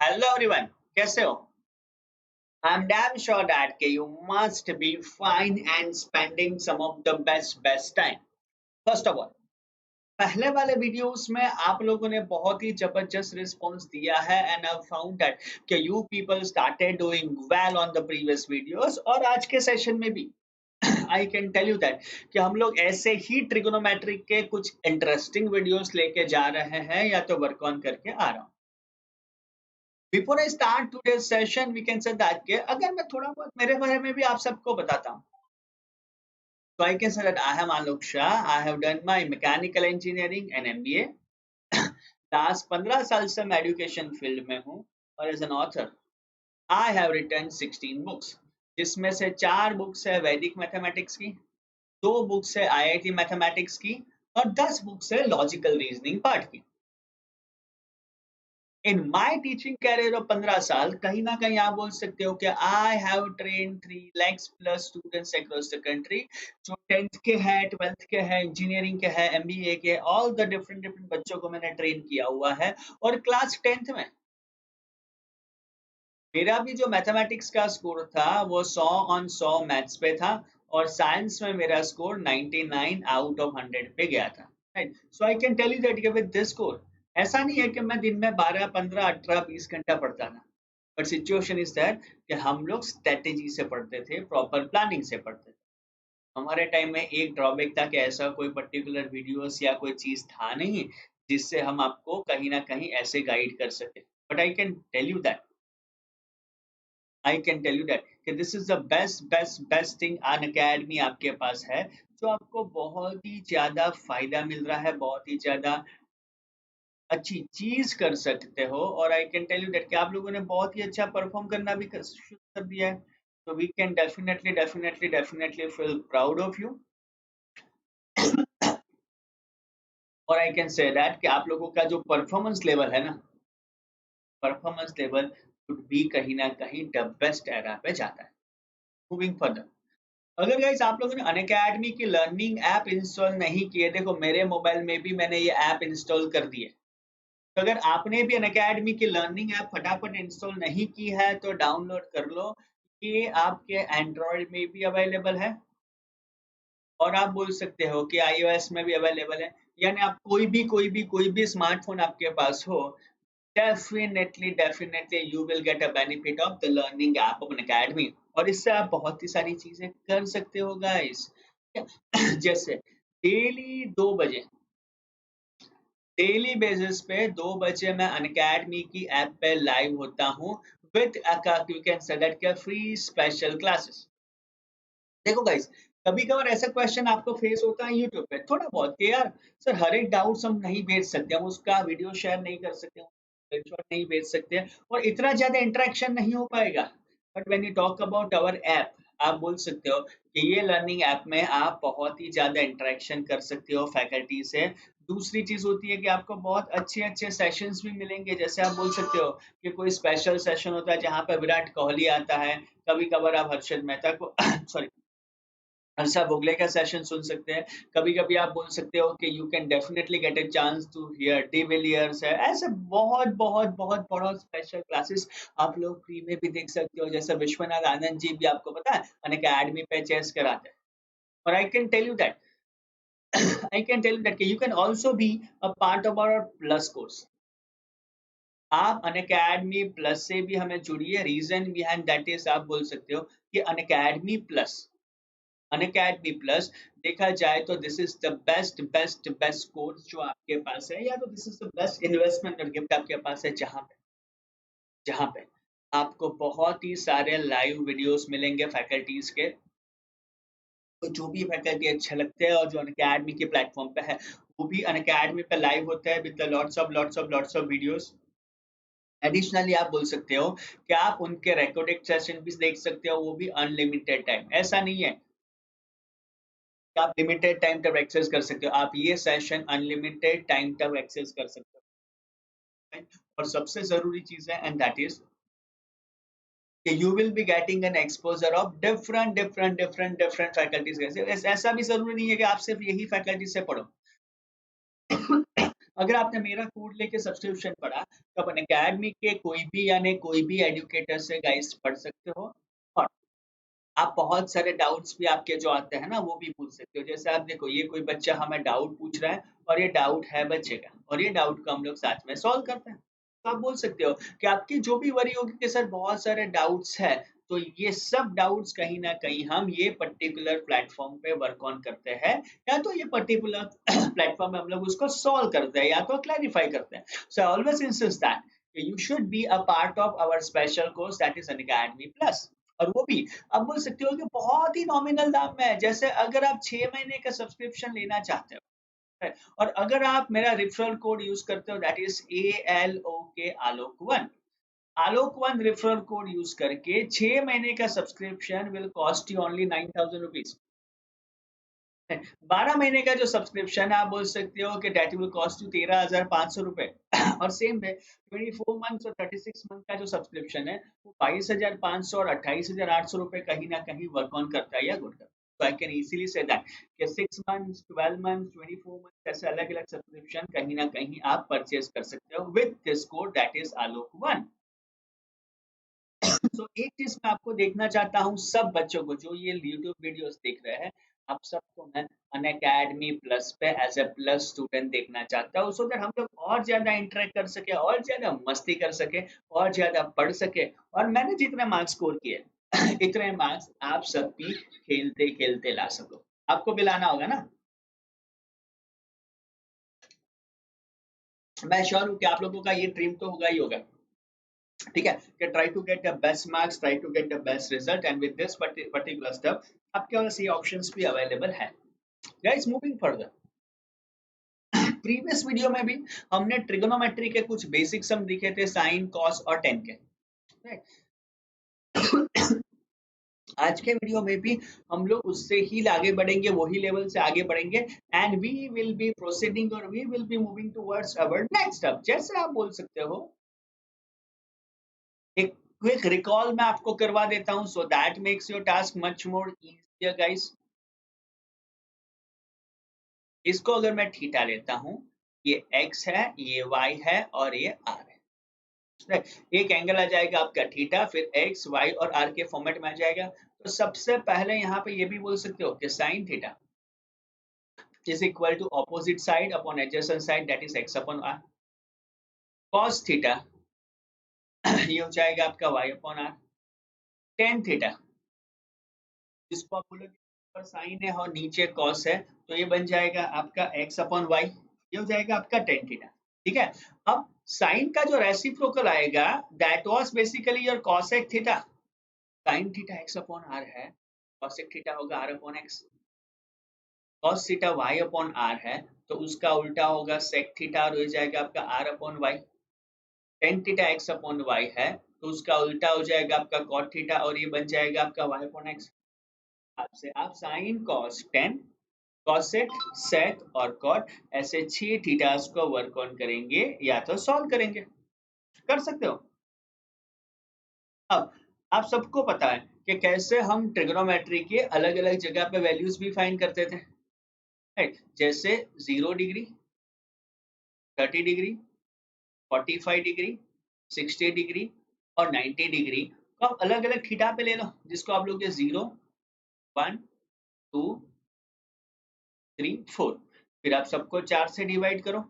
Hello everyone, कैसे हो? I'm damn sure that you must be fine and spending some of the best time. First of all, पहले वाले videos में आप लोगों ने बहुत ही जबरदस्त रिस्पॉन्स दिया है एंड आई फाउंड दैट कि you people started doing well on the previous videos और आज के सेशन में भी I can tell you that कि हम लोग ऐसे ही ट्रिगोनोमेट्रिक के कुछ इंटरेस्टिंग वीडियोस लेके जा रहे हैं या तो वर्क ऑन करके आ रहा हूँ। Before I start today's session we can say that कि अगर मैं थोड़ा बहुत मेरे बारे में भी आप सबको बताता हूँ तो I can say that I am Alok Shah. I have done my mechanical engineering and MBA. Last 15 साल से मैं एजुकेशन फील्ड में हूँ और as an author I have written 16 books, जिसमें से 4 बुक्स है वैदिक मैथमेटिक्स की, 2 बुक्स है आईआईटी मैथमेटिक्स की और 10 बुक्स है लॉजिकल रीजनिंग पार्ट की। In my teaching carrier of 15 साल कहीं ना कहीं आप बोल सकते हो कि I have train 3 lakhs plus students across the country, जो 10th के हैं, 12th के हैं, इंजीनियरिंग के हैं, एमबीए के, ऑल द डिफरेंट डिफरेंट बच्चों को मैंने ट्रेन किया हुआ है। और क्लास 10th में मेरा भी जो मैथमेटिक्स का स्कोर था वो 100 ऑन 100 मैथ्स पे था और साइंस में मेरा स्कोर 99 आउट ऑफ 100 पे गया था। Right, so I can tell you that with this score ऐसा नहीं है कि मैं दिन में 12 15 18 20 घंटा पढ़ता था, बट सिचुएशन इज दैट कि हम लोग स्ट्रेटेजी से पढ़ते थे, प्रॉपर प्लानिंग से पढ़ते थे। हमारे टाइम में एक ड्रॉबैक था कि ऐसा कोई पर्टिकुलर वीडियोस या कोई चीज था नहीं जिससे हम आपको कहीं ना कहीं ऐसे गाइड कर सके। But I can tell you that कि this is the best thing Unacademy आपके पास है, जो आपको बहुत ही ज्यादा फायदा मिल रहा है, बहुत ही ज्यादा अच्छी चीज कर सकते हो। और I can tell you that कि आप लोगों ने बहुत ही अच्छा परफॉर्म करना भी शुरू कर दिया है, तो we can definitely feel proud of you. और आई कैन से दैट कि आप लोगों का जो परफॉर्मेंस लेवल है ना, परफॉर्मेंस लेवल शुड बी कहीं ना कहीं द बेस्ट एरा पे जाता है। मूविंग फर्दर, अगर गाइस आप लोगों ने अनअकैडमी की लर्निंग ऐप इंस्टॉल नहीं किए, देखो मेरे मोबाइल में भी मैंने ये ऐप इंस्टॉल कर दी है। तो अगर आपने भी अनअकैडमी की लर्निंग ऐप फटाफट इंस्टॉल नहीं की है तो डाउनलोड कर लो। ये आपके एंड्रॉयड में भी अवेलेबल है और आप बोल सकते हो कि आईओएस में भी अवेलेबल है। यानी आप कोई भी स्मार्टफोन आपके पास हो, definitely you will get a benefit of the learning app of Unacademy. और इससे आप बहुत ही सारी चीजें कर सकते हो गाइस। जैसे डेली 2 बजे, डेली बेसिस पे 2 बजे मैं अनअकैडमी की ऐप पे लाइव होता हूँ with you can say that free special classes. देखो गाइस, कभी कभार ऐसा क्वेश्चन आपको फेस होता है यूट्यूब पे थोड़ा बहुत कि यार सर हर एक डाउट्स हम नहीं भेज सकते, हम उसका वीडियो शेयर नहीं कर सकते, स्क्रीनशॉट नहीं भेज सकते और इतना ज्यादा इंटरेक्शन नहीं हो पाएगा। But when you talk about our app, आप बोल सकते हो कि ये लर्निंग ऐप में आप बहुत ही ज्यादा इंटरेक्शन कर सकते हो फैकल्टी से। दूसरी चीज होती है कि आपको बहुत अच्छे अच्छे सेशंस भी मिलेंगे। जैसे आप बोल सकते हो कि कोई स्पेशल सेशन होता है जहाँ पे विराट कोहली आता है, कभी कभार आप हर्षद मेहता को सॉरी हर्षा भोगले का सेशन सुन सकते हैं। कभी-कभी आप बोल सकते हो कि you can definitely get a chance to hear de Villiers है। ऐसे बहुत बड़ा स्पेशल क्लासेस आप लोग फ्री में भी देख सकते हो। जैसे विश्वनाथ आनंद जी भी आपको पता है अनअकैडमी पे चेस कराते हैं। और I can tell you that you can also be a part of our plus course. आप अनअकैडमी प्लस से भी हमें जुड़िए। रीजन बिहाइंड दैट इज आप बोल सकते हो कि अनअकैडमी प्लस देखा जाए तो this is the best course जो आपके पास है, या तो this is the best investment और गिफ्ट आपके पास है, जहाँ पे आपको बहुत ही सारे लाइव वीडियोस मिलेंगे फैकल्टीज के। तो जो भी फैकल्टी अच्छे लगते हैं और जो अनअकैडमी के प्लेटफॉर्म पे है वो भी अनअकैडमी पे लाइव होता है with lots of videos. Additionally आप बोल सकते हो कि आप उनके रिकॉर्डेड सेशन भी देख सकते हो, वो भी अनलिमिटेड टाइम। ऐसा नहीं है कि आप लिमिटेड टाइम तक एक्सेस कर सकते हो, आप ये सेशन अनलिमिटेड टाइम तक एक्सेस कर सकते हो। और सबसे जरूरी चीज है एंड दैट इज कि you will be getting an exposure of different faculties. ऐसा भी जरूरी नहीं है कि आप सिर्फ यही फैकल्टी से पढ़ो। अगर आपने मेरा कोड लेके सब्सक्रिप्शन पढ़ा तो अपन अकेडमी के कोई भी यानी कोई भी एजुकेटर से गाइस पढ़ सकते हो, और आप बहुत सारे डाउट्स भी आपके जो आते हैं ना वो भी पूछ सकते हो। जैसे आप देखो, ये कोई बच्चा हमें डाउट पूछ रहा है और ये डाउट है बच्चे का, और ये डाउट को हम लोग साथ में सॉल्व करते हैं। तो आप बोल सकते हो कि आपकी जो भी वरी होगी कि सर बहुत सारे डाउट्स है, तो ये सब डाउट्स कहीं ना कहीं हम ये पर्टिकुलर प्लेटफॉर्म पे वर्क ऑन करते हैं, या तो ये पर्टिकुलर प्लेटफॉर्म में हम लोग उसको सॉल्व करते हैं या तो क्लैरिफाई करते हैं। So always insist that you should be a part of our special course that is Unacademy Plus। और वो भी आप बोल सकते हो कि बहुत ही नॉमिनल दाम में है। जैसे अगर आप 6 महीने का सब्सक्रिप्शन लेना चाहते हो, है, और अगर आप मेरा रेफरल कोड यूज करते हो that is ALOK Alok 1, Alok 1 referral code use करके 6 महीने का subscription will cost you only 9,000 rupees. 12 महीने का जो सब्सक्रिप्शन है आप बोल सकते हो कि डेट विल कॉस्ट यू 13,500 रुपए। और सेम है 24 मंथ और 36 मंथ का जो सब्सक्रिप्शन है वो 22,500 और 28,800 रुपए कहीं ना कहीं वर्क ऑन करता है या गुड करता है। तो आई कैन इजीली से दैट कि 6 मंथ, 12 मंथ, 24 मंथ ऐसे अलग अलग सब्सक्रिप्शन कहीं ना कहीं आप परचेज कर सकते हो with this code that is Alok 1। तो एक चीज मैं आपको देखना चाहता हूँ, सब बच्चों को जो ये यूट्यूब वीडियोस देख रहे हैं, आप सबको मैं अनअकैडमी प्लस पे एज ए प्लस स्टूडेंट देखना चाहता हूँ, सो दैट हम लोग और ज्यादा इंटरेक्ट कर सके, और ज्यादा मस्ती कर सके, और ज्यादा पढ़ सके, और मैंने जितने मार्क्स स्कोर किए इतने मार्क्स आप सब भी खेलते खेलते ला सको। आपको भी लाना होगा ना। मैं श्योर हूँ कि आप लोगों का ये ड्रीम तो होगा ही होगा, ठीक है, कि try to get the best marks, try to get the best result, and with this particular step आपके पास ये ऑप्शंस भी अवेलेबल है। Guys moving further, previous video में भी हमने ट्रिगोनोमेट्री के कुछ बेसिक सम दिखे थे, साइन, कॉस और टेन के, right? आज के वीडियो में भी हम लोग उससे ही आगे बढ़ेंगे, वही लेवल से आगे बढ़ेंगे, and we will be proceeding और we will be moving towards our next step. जैसे आप बोल सकते हो, एक क्विक रिकॉल मैं आपको करवा देता हूं so that makes your task much more easier guys. इसको अगर मैं थीटा लेता हूं, ये x है, ये y है और ये r है, right? एक एंगल आ जाएगा आपका थीटा, फिर x y और r के फॉर्मेट में आ जाएगा। तो सबसे पहले यहाँ पे ये भी बोल सकते हो कि sine theta is equal to opposite side upon adjacent side that is x upon r। Cos theta ये हो जाएगा आपका y upon r। Tan theta जिसको आप बोलोगे ऊपर साइन है और नीचे कॉस है, तो ये बन जाएगा आपका x अपॉन वाई, ये हो जाएगा आपका टेन थीटा, ठीक है। अब साइन का जो रेसिप्रोकल आएगा that was basically your cosec theta. Sine theta x upon r है, कॉसेक थीटा होगा r upon x। Cos theta y upon r है, तो उसका उल्टा होगा सेक थीटा और हो जाएगा आपका r upon y। Tan theta x upon y है, तो उसका उल्टा हो जाएगा आपका कॉट थीटा और ये बन जाएगा आपका y अपॉन x। आपसे आप साइन कॉस टेन, कॉसेक, सेक और कॉट ऐसे 6 थीटास को वर्क ऑन करेंगे या तो सॉल्व करेंगे, कर सकते हो। अब आप सबको पता है कि कैसे हम ट्रिग्नोमेट्री के अलग अलग जगह पे वैल्यूज भी फाइंड करते थे, राइट? जैसे 0 डिग्री, 30 डिग्री, 45 डिग्री, 60 डिग्री और 90 डिग्री को आप अलग अलग थीटा पे ले लो, जिसको आप लोग 0, 1, 2, 3, 4, फिर आप सबको 4 से डिवाइड करो,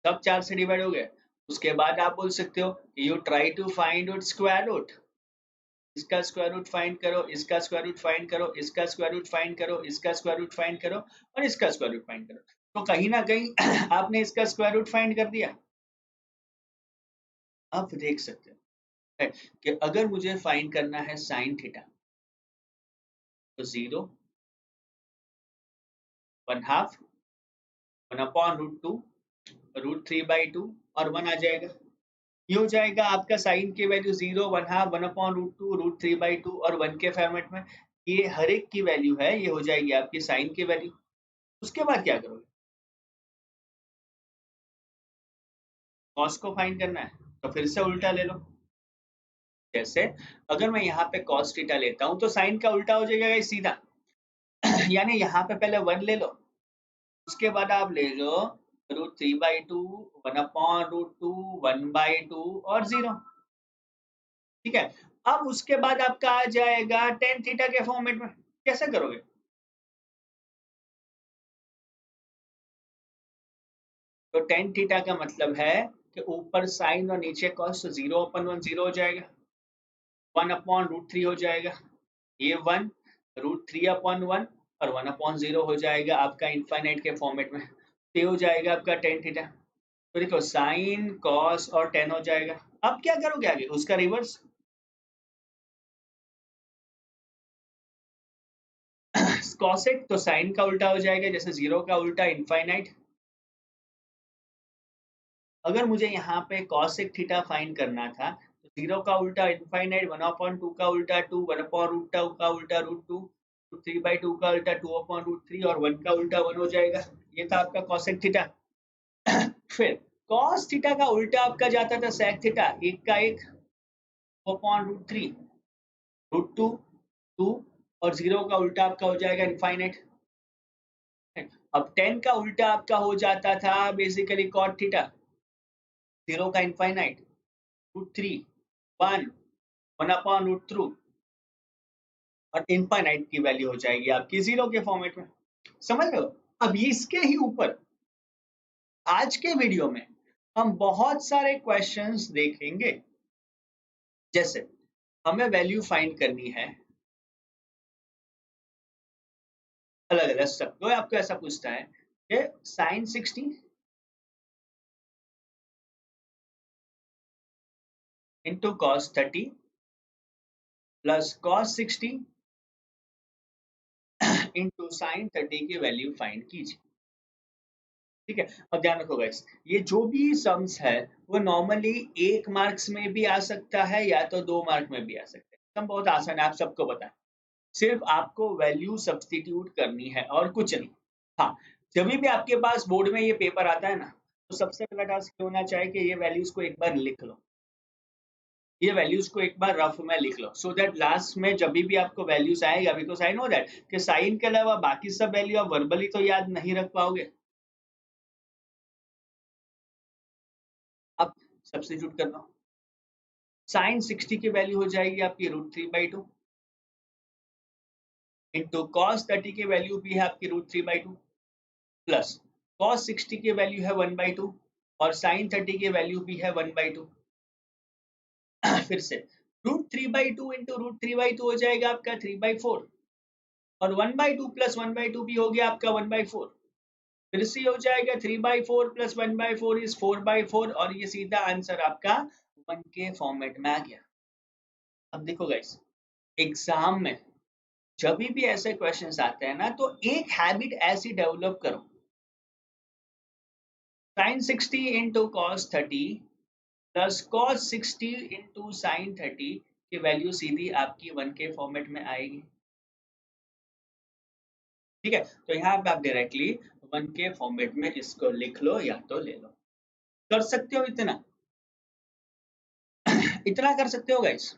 सब 4 से डिवाइड हो गए। उसके बाद आप बोल सकते हो you try to find out square root, इसका स्क्वायर रूट फाइंड करो, इसका स्क्वायर रूट फाइंड करो, इसका स्क्वायर रूट फाइंड करो, इसका स्क्वायर रूट फाइंड करो और इसका स्क्वायर रूट फाइंड करो। तो कहीं ना कहीं आपने इसका स्क्वायर रूट फाइंड कर दिया। अब देख सकते हो कि अगर मुझे फाइंड करना है साइन थीटा, तो 0, 1/2, 1/√2, √3/2 और 1 आ जाएगा। ये हो जाएगा आपका साइन की वैल्यू 0, 1/2, 1/√2, √3/2 और 1 के फॉर्मेट में। ये हर एक की वैल्यू है, ये हो जाएगी आपकी साइन की वैल्यू। उसके बाद क्या करोगे, कॉस को फाइंड करना है, तो फिर से उल्टा ले लो। जैसे अगर मैं यहाँ पे कॉस थीटा लेता हूँ तो साइन का उल्टा हो जाएगा ये सीधा यानी यहाँ पे पहले 1 ले लो, उसके बाद आप ले लो √3/2, 1/√2, 1/2 और 0। ठीक है, अब उसके बाद आपका आ जाएगा टेन थीटा के फॉर्मेट में। कैसे करोगे? तो टेन थीटा का मतलब है कि ऊपर साइन और नीचे कॉस, तो 0/1 0 हो जाएगा, 1/√3 हो जाएगा, ये 1, √3/1 और 1/0 हो जाएगा आपका इनफाइनाइट के फॉर्मेट में। तो ये हो जाएगा आपका टेन थीटा। तो देखो साइन कॉस और टेन हो जाएगा। अब क्या करोगे आगे? उसका रिवर्स। कॉसेक तो साइन का उल्टा हो जाएगा, जैसे 0 का उल्टा इनफाइनाइट। अगर मुझे यहाँ पे कॉसेक थीटा फाइंड करना था तो 0 का उल्टा इनफाइनाइट, 1/2 का उल्टा 2, 1/√2 का उल्टा √2, 3/2 का उल्टा 2/√3 और 1 का उल्टा 1 हो जाएगा। ये था आपका कॉसेक थीटा। फिर कॉस थीटा का उल्टा आपका जाता था सेक थीटा, एक का एक, 2/√3, √2, 2 और 0 का उल्टा आपका हो जाएगा इनफाइनाइट। अब 10 का उल्टा आपका हो जाता था बेसिकली कॉट थीटा, 0 का इनफाइनाइट, √3, 1, 1/√2 और इनफाइनाइट की वैल्यू हो जाएगी आपकी 0 के फॉर्मेट में। समझ रहे हो? अब इसके ही ऊपर आज के वीडियो में हम बहुत सारे क्वेश्चंस देखेंगे। जैसे हमें वैल्यू फाइंड करनी है अलग अलग सब, तो आपको ऐसा पूछता है कि sin 60 into cos 30 plus cos 60 into sin 30 की वैल्यू फाइंड कीजिए। ठीक है, अब ध्यान रखो गाइस, ये जो भी सम्स है वो नॉर्मली 1 मार्क्स में भी आ सकता है या तो 2 मार्क में भी आ सकता है। सम बहुत आसान है, आप सबको पता है। सिर्फ आपको वैल्यू सब्स्टिट्यूट करनी है और कुछ नहीं। हाँ, जब भी आपके पास बोर्ड में ये पेपर आता है ना, तो सबसे पहला टास्क होना चाहिए कि ये वैल्यूज को एक बार लिख लो। ये वैल्यूज को एक बार रफ में लिख लो, सो दैट लास्ट में जब भी आपको वैल्यूज आएगा, बिकॉज आई नो दैट कि साइन के अलावा बाकी सब वैल्यू आप वर्बली तो याद नहीं रख पाओगे। अब सब्स्टिट्यूट करना, sin 60 की वैल्यू हो जाएगी आपकी √3/2 इंटू cos 30 की वैल्यू भी है आपकी √3/2 प्लस cos 60 की वैल्यू है 1/2 और sin 30 की वैल्यू भी है 1/2। फिर से √3/2 इंटू √3/2 हो जाएगा आपका 3/4 और 1/2 प्लस 1/2 भी हो गया आपका 1/4। फिर से हो जाएगा 3/4 प्लस 1/4 इज 4/4 और ये सीधा आंसर आपका 1 के फॉर्मेट में आ गया। अब देखो गाइस, एग्जाम में जब भी ऐसे क्वेश्चंस आते हैं ना, तो एक हैबिट ऐसी डेवलप करो, sin 60 into cos 30 plus cos 60 into sin 30 की वैल्यू सीधी आपकी 1 के फॉर्मेट में आएगी। ठीक है, तो यहाँ पे आप डायरेक्टली 1 के फॉर्मेट में इसको लिख लो या तो ले लो। कर सकते हो इतना? इतना कर सकते हो गाइस?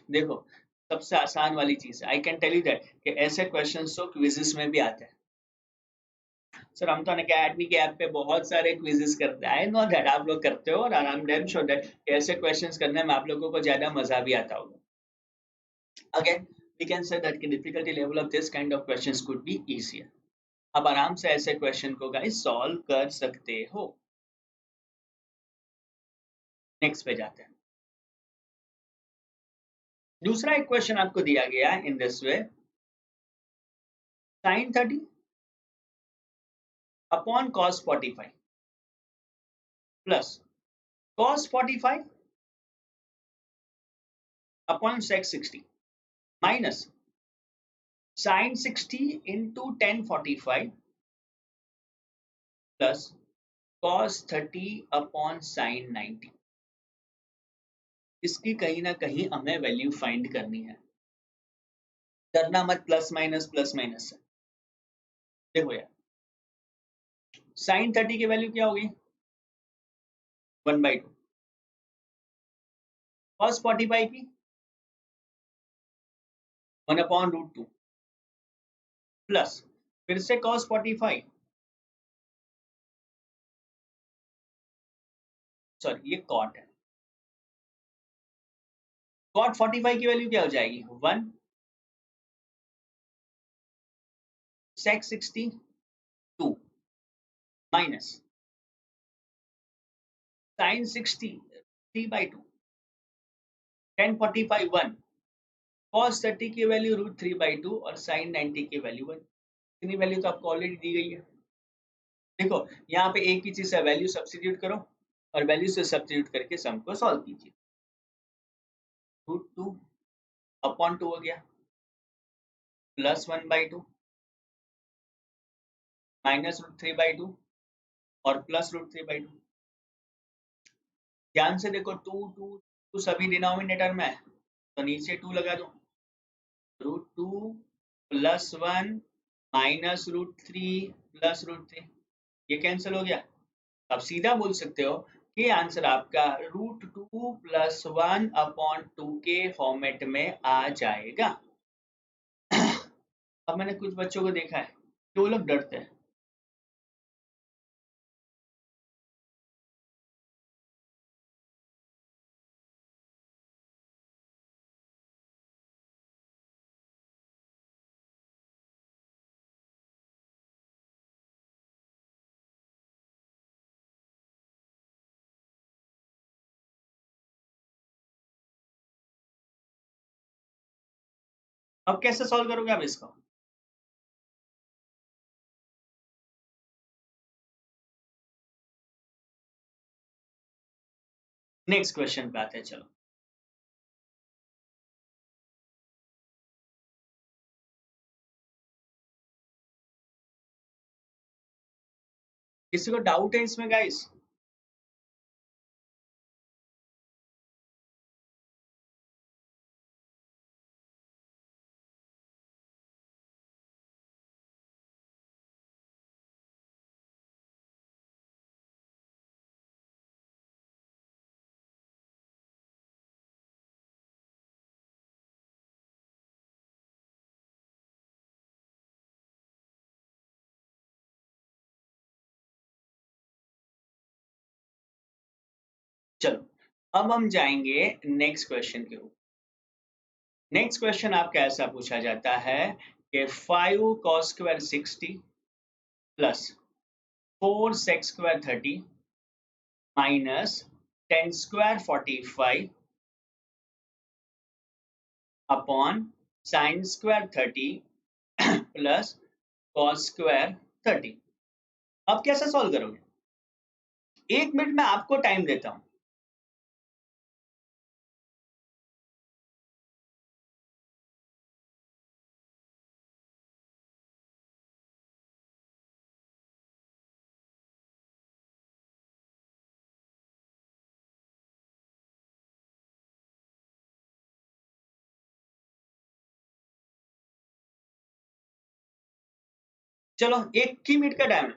देखो, सबसे आसान वाली चीज है, I can tell you that कि ऐसे क्वेश्चंस तो क्विजेस में भी आते हैं। सर हम तो अनअकैडमी के ऐप पे बहुत सारे क्विजेस करते हैं, आई नो दैट आप लोग करते हो और आई एम डैम श्योर दैट ऐसे क्वेश्चंस करने में आप लोगों को ज्यादा मजा भी आता होगा। Again we can say that the difficulty level of this kind of questions could be easier। आप आराम से ऐसे क्वेश्चन को गाइस सॉल्व कर सकते हो। नेक्स्ट पे जाते हैं। दूसरा एक क्वेश्चन आपको दिया गया in this way, sin 30 upon cos 45 plus cos 45 upon sec 60 minus sin 60 into tan 45 plus cos 30 upon sin 90। इसकी कहीं ना कहीं हमें वैल्यू फाइंड करनी है। करना मत प्लस माइनस से। देखो यार, sin 30 की वैल्यू क्या होगी? 1/2। cos 45 की 1/√2 प्लस फिर से cos 45 सॉरी ये कॉट है। कॉट 45 की वैल्यू क्या हो जाएगी, 1 sec 62 minus sin 60 3/2 tan 45 1 cos 30 की वैल्यू √3/2 और sin 90 की वैल्यू 1। इतनी वैल्यू तो आपको ऑलरेडी दी गई है। देखो यहाँ पे एक ही चीज है, वैल्यू सब्स्टिट्यूट करो और वैल्यू से सब्स्टिट्यूट करके सम को सॉल्व कीजिए। √2 अपॉन 2 हो गया, प्लस 1/2 माइनस √3/2 और प्लस √3/2। ध्यान से देखो 2 2 2 सभी डिनोमिनेटर में है, तो नीचे 2 लगा दो। √2 प्लस 1 माइनस √3 प्लस √3, ये कैंसिल हो गया। अब सीधा बोल सकते हो कि आंसर आपका √2 प्लस 1 अपॉन 2 के फॉर्मेट में आ जाएगा। अब मैंने कुछ बच्चों को देखा है कि वो लोग डरते हैं। अब कैसे सॉल्व करोगे आप इसको? नेक्स्ट क्वेश्चन पे आते हैं, चलो। किसी को डाउट है इसमें गाइस? चलो अब हम जाएंगे नेक्स्ट क्वेश्चन के ऊपर। नेक्स्ट क्वेश्चन आपका ऐसा पूछा जाता है कि 5 cos square 60 plus 4 sec square 30 minus 10 square 45 upon sin square 30 plus cos square 30। अब कैसे सॉल्व करोगे? 1 मिनट में आपको टाइम देता हूं। चलो 1 ही मिनट का टाइम है।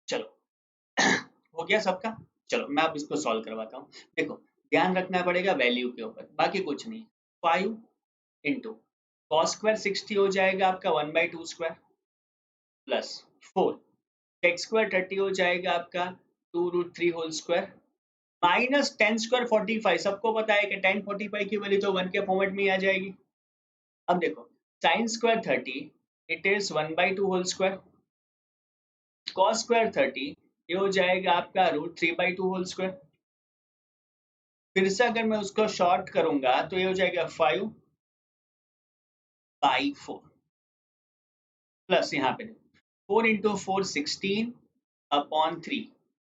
चलो हो गया सबका। चलो मैं अब इसको सॉल्व करवाता हूँ। देखो ध्यान रखना पड़ेगा वैल्यू के ऊपर, बाकी कुछ नहीं। 5 इंटू कॉस स्क्वायर 60 हो जाएगा आपका 1/2 स्क्वायर प्लस 4 टेक स्क्वायर 30 हो जाएगा आपका 2√3 होल स्क्वायर माइनस 10 स्क्वायर 45। सबको पता है कि 10 45 की वैल्यू तो 1 के फॉर्मेट में ही आ जाएगी। अब देखो sine square 30 it is 1/2 whole square, cos square 30 ये हो जाएगा आपका √3/2 होल स्क्वायर। फिर से अगर मैं उसको शॉर्ट करूंगा तो ये हो जाएगा 5/4 प्लस यहाँ पे 4 इंटू 4 16 अपॉन 3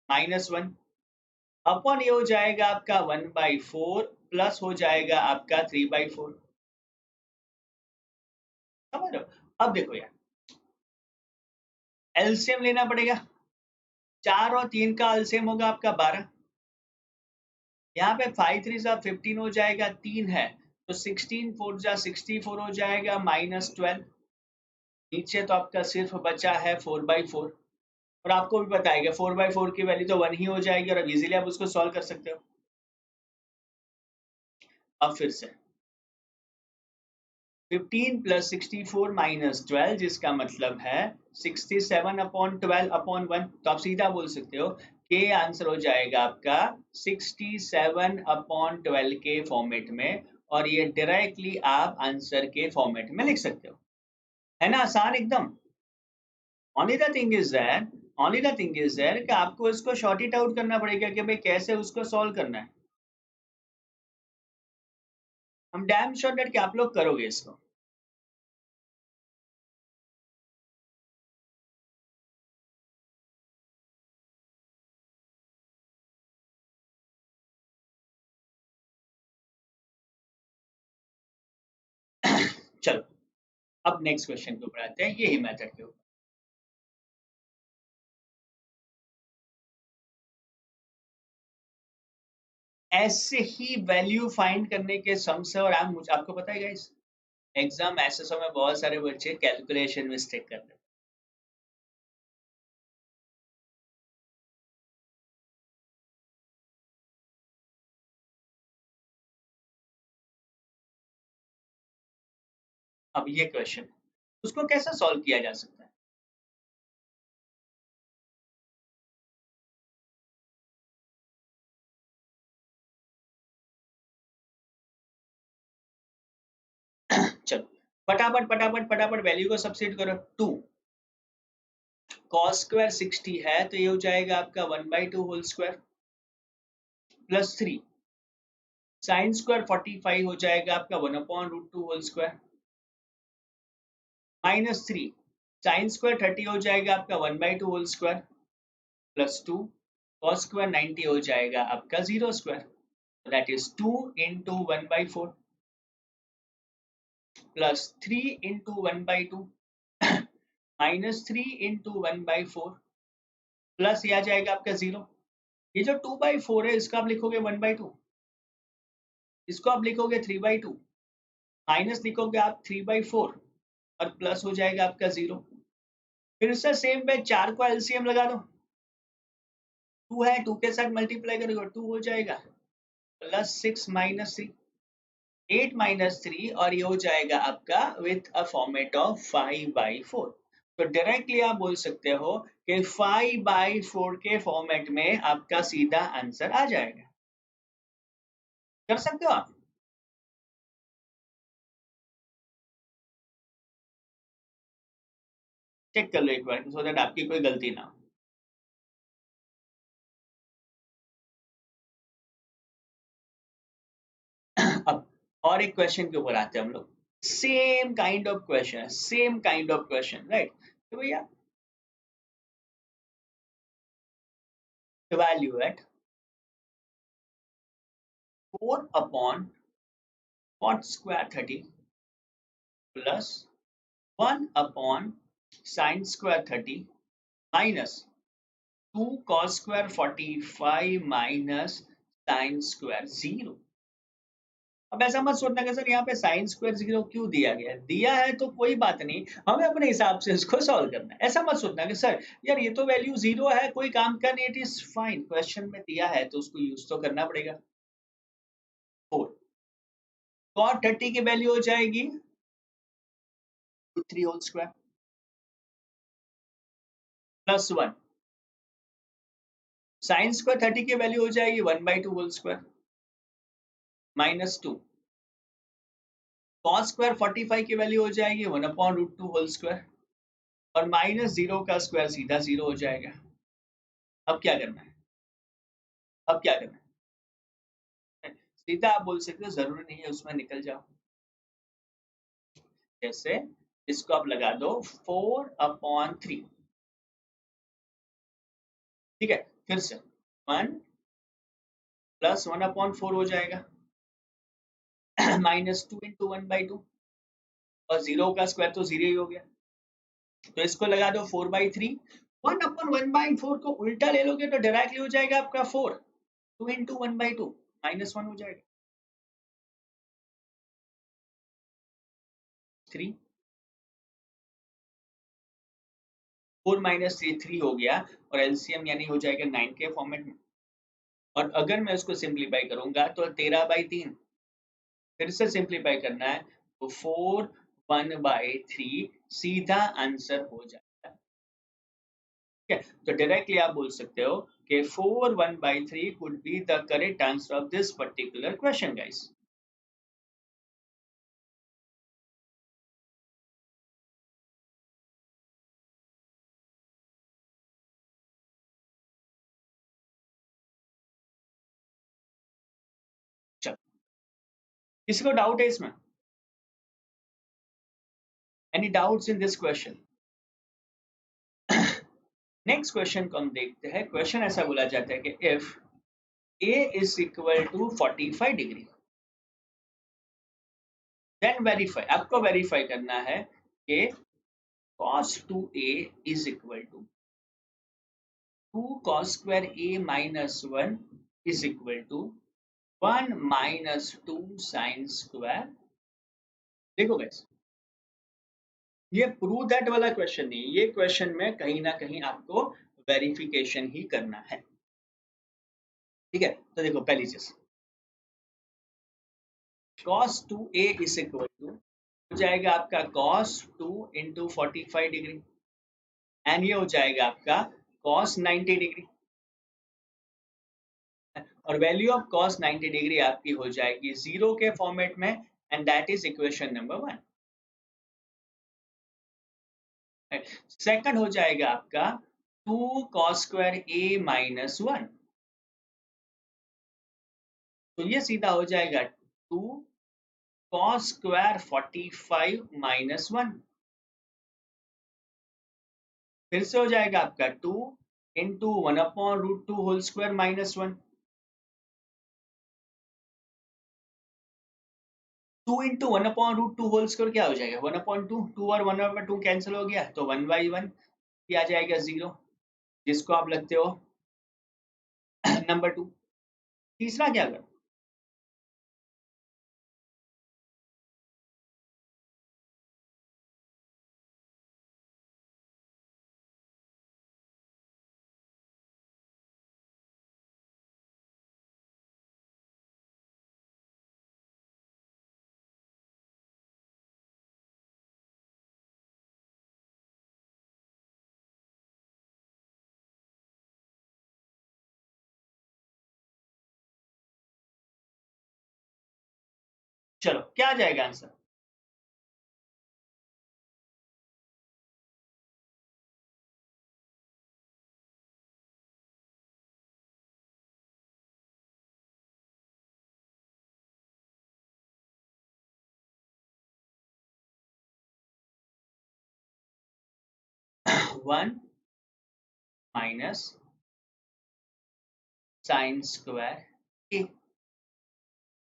माइनस 1 अपॉन ये हो जाएगा आपका 1/4 प्लस हो जाएगा आपका 3/4। समझ रहे हो? अब देखो यार, एलसीएम लेना पड़ेगा। 4 और 3 का एलसीएम होगा आपका 12। यहाँ पे 5 3 जा 15 हो जाएगा, 3 है तो 16 4 जा 64 हो जाएगा -12। नीचे तो आपका सिर्फ बचा है 4/4। और आपको भी पता है कि 4/4 की वैल्यू तो 1 ही हो जाएगी, और अब इजीली आप उसको सॉल्व कर सकते हो। अब फिर से 15 + 64 - 12, जिसका मतलब है 67/12/1। तो आप सीधा बोल सकते हो कि आंसर हो जाएगा आपका 67/12 के फॉर्मेट में, और ये डायरेक्टली आप आंसर के फॉर्मेट में लिख सकते हो। है ना आसान एकदम। Only the thing is that only the thing is that कि आपको इसको शॉर्ट इट आउट करना पड़ेगा कि भाई कैसे उसको सॉल्व करना है। हम डैम श्योर दैट कि आप लोग करोगे इसको। चलो, अब नेक्स्ट क्वेश्चन के ऊपर आते हैं, यही मेथड के ऊपर। ऐसे ही वैल्यू फाइंड करने के सम से, और आप मुझे आपको पता है गाइस, एग्जाम ऐसे समय बहुत सारे बच्चे कैलकुलेशन मिस्टेक करते हैं। अब ये क्वेश्चन, उसको कैसे सॉल्व किया जा सकता है? चलो, फटाफट फटाफट फटाफट वैल्यू को सब्स्टिट्यूट करो। 2 cos स्क्वायर 60 है तो ये हो जाएगा आपका 1/2 whole square, plus 3 sine square 45 हो जाएगा आपका 1/√2 whole square, minus 3 sine square 30 हो जाएगा आपका 1/2 whole square, plus 2 cos square 90 हो जाएगा आपका 0 square. That is 2 into 1/4 plus 3 into 1/2 minus 3 into 1/4 plus ये आ जाएगा आपका 0। ये जो 2/4 है इसका आप लिखोगे 1/2, इसको आप लिखोगे 3/2, माइनस लिखोगे आप 3/4, और प्लस हो जाएगा आपका 0। फिर से सेम पे 4 को एलसीएम लगा दो। 2 है, 2 के साथ मल्टीप्लाई करोगे 2 हो जाएगा, प्लस 6 माइनस 3, 8 माइनस 3, और ये हो जाएगा आपका विथ अ फॉर्मेट ऑफ 5/4। तो डायरेक्टली आप बोल सकते हो कि 5/4 के फॉर्मेट में आपका सीधा आंसर आ जाएगा। कर सकते हो आप। चेक कर लो एक बार सो दैट आपकी कोई गलती ना हो। अब और एक क्वेश्चन के ऊपर आते हैं हम लोग। Same kind of question, same kind of question, right? तो भैया, evaluate 4/cot square 30 plus 1/sin square 30 minus 2 cos square 45 minus sin square 0। अब ऐसा मत सोचना कि सर यहाँ पे साइन स्क्वायर 0 क्यों दिया गया है? दिया है तो कोई बात नहीं, हमें अपने हिसाब से इसको सॉल्व करना है। ऐसा मत सोचना कि सर यार ये तो वैल्यू 0 है, कोई काम का नहीं, इट इज फाइन, क्वेश्चन में दिया है तो उसको यूज तो करना पड़ेगा। 4 cot 30 की वैल्यू हो जाएगी 3 whole square, plus 1 sine square 30 की वैल्यू हो जाएगी 1/2 whole square, minus 2 cos square 45 की वैल्यू हो जाएगी 1/√2 होल स्क्वायर, और माइनस 0 का स्क्वायर सीधा 0 हो जाएगा। अब क्या करना है? अब क्या करना है? सीधा आप बोल सकते हो, जरूरी नहीं है उसमें निकल जाओ। जैसे इसको आप लगा दो 4/3, ठीक है? फिर से 1 प्लस 1/4 हो जाएगा, -2 इंटू 1/2 और 0 का स्क्वायर तो 0 ही हो गया, तो इसको लगा दो 4/3। 1/1/4 को उल्टा ले लोगे तो डायरेक्टली हो जाएगा आपका 4। 2 इंटू 1/2 -1 हो जाएगा 3। 4 - 3 3 हो गया और एलसीएम यानी हो जाएगा 9 के फॉर्मेट में। और अगर मैं उसको सिंप्लीफाई करूंगा तो 13/3, फिर से सिंप्लीफाई करना है तो 4 1/3 सीधा आंसर हो जाएगा। ठीक है, तो डायरेक्टली आप बोल सकते हो कि 4 1/3 could be the correct answer of this particular question guys. चलो, किसी को डाउट है इसमें? Any doubts in this question? Next question को हम देखते हैं। क्वेश्चन ऐसा बोला जाता है कि if a is equal to 45 degree, then verify, आपको वेरीफाई करना है कि cos 2a is equal to 2 cos square a minus 1 is equal to 1 minus 2 sin square। देखो guys, ये प्रूव दैट वाला क्वेश्चन नहीं, ये क्वेश्चन में कहीं ना कहीं आपको वेरिफिकेशन ही करना है। ठीक है, तो देखो पहली चीज cos 2a is equal to हो जाएगा आपका cos 2 इंटू 45 डिग्री एंड ये हो जाएगा आपका cos 90 डिग्री, और वैल्यू ऑफ cos 90 डिग्री आपकी हो जाएगी 0 के फॉर्मेट में and that is equation number 1। Second हो जाएगा आपका 2 cos स्क्वायर a माइनस 1, तो ये सीधा हो जाएगा 2 cos स्क्वायर 45 माइनस 1, फिर से हो जाएगा आपका 2 into 1/√2 whole square minus 1। 2 into 1/√2 whole square क्या हो जाएगा 1/2, 2 और 1/2 कैंसिल हो गया तो 1/1 भी आ जाएगा 0, जिसको आप लगते हो नंबर 2। तीसरा क्या करो, चलो क्या आ जाएगा आंसर? 1 माइनस साइन स्क्वायर ए।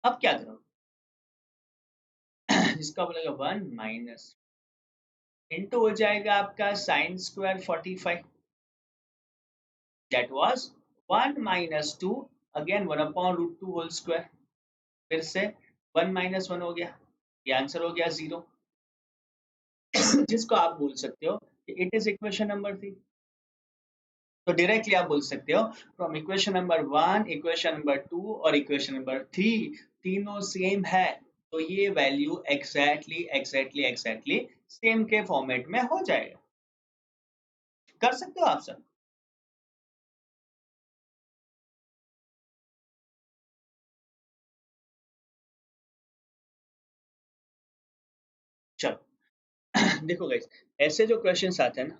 अब क्या करो इसका बोलेगा 1 माइनस इंटू हो जाएगा आपका sine square 45, that was 1 minus 2 again 1/√2 whole square, फिर से 1 माइनस 1 हो गया, ये आंसर हो गया 0, जिसको आप बोल सकते हो कि इट इज इक्वेशन नंबर 3। तो डायरेक्टली आप बोल सकते हो from equation number 1, equation number 2 और इक्वेशन नंबर 3 तीनों सेम है, तो ये वैल्यू एग्जैक्टली सेम के फॉर्मेट में हो जाएगा। कर सकते हो आप सब? चलो देखो गाइस, ऐसे जो क्वेश्चंस आते हैं ना,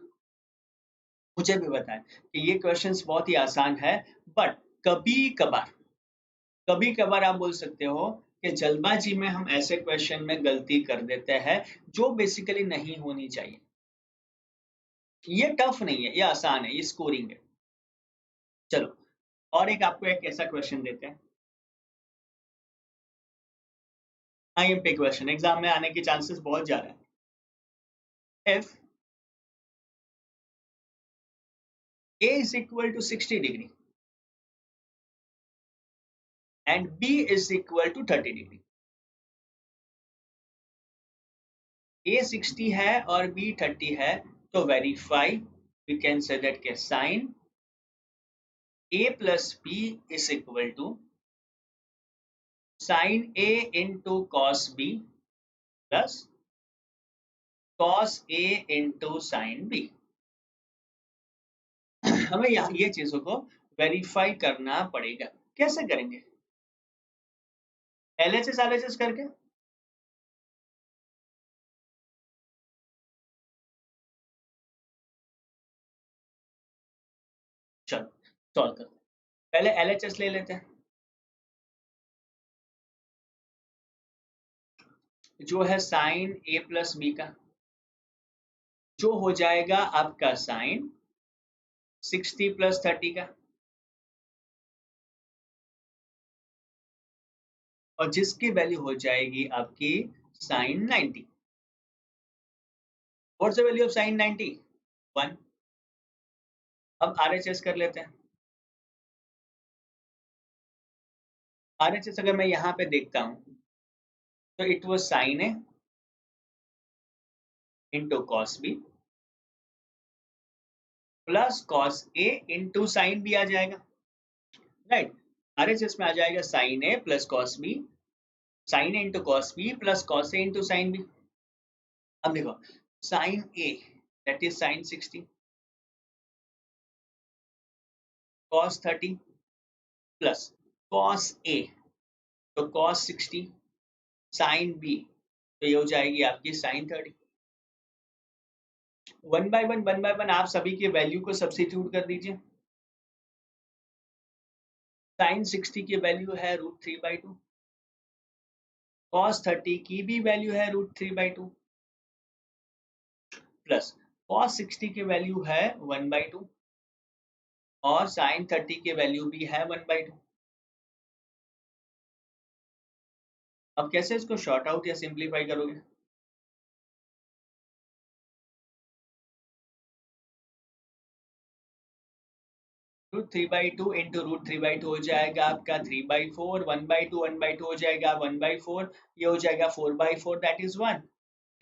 मुझे भी बताएं कि ये क्वेश्चंस बहुत ही आसान है, बट कभी कभार कभी कभार आप बोल सकते हो कि जल्दबाजी में हम ऐसे क्वेश्चन में गलती कर देते हैं जो बेसिकली नहीं होनी चाहिए। ये टफ नहीं है, ये आसान है, ये स्कोरिंग है। चलो, और एक आपको एक ऐसा क्वेश्चन देते हैं। IMP क्वेश्चन एग्जाम में आने के चांसेस बहुत ज्यादा है। If A is equal to 60 degree and B is equal to 30 degree, A 60 है और B 30 है, तो verify we can say that के sin A plus B is equal to sin A into cos B plus cos A into sin B। हमें यहाँ ये चीजों को वेरीफाई करना पड़ेगा। कैसे करेंगे? LHS करके। चलो सॉल्व करते हैं। पहले LHS ले लेते हैं, जो है साइन A प्लस बी का, जो हो जाएगा आपका साइन 60 प्लस 30 का, और जिसकी वैल्यू हो जाएगी आपकी sine 90। What's the value of sine 90? 1। अब RHS कर लेते हैं। RHS अगर मैं यहाँ पे देखता हूँ तो it was sine A into cos B plus cos A into sine B आ जाएगा, राइट। RHS में आ जाएगा sine A plus cos B, sine A into cos B plus cos A into sine B. अब देखो sine A that is sine 60 cos 30 plus cos A तो cos 60 sine B तो ये हो जाएगी आपकी साइन 30। वन बाय वन आप सभी के वैल्यू को सब्स्टिट्यूट कर दीजिए। साइन 60 की वैल्यू है √3/2, cos 30 की भी वैल्यू है √3/2 प्लस cos 60 की वैल्यू है 1/2 और साइन 30 की वैल्यू भी है 1/2। अब कैसे इसको शॉर्ट आउट या सिंप्लीफाई करोगे? √3/2 इंटू √3/2 हो जाएगा आपका 3/4, 1/2 हो जाएगा 1/4, ये हो जाएगा 4/4 दैट इज 1।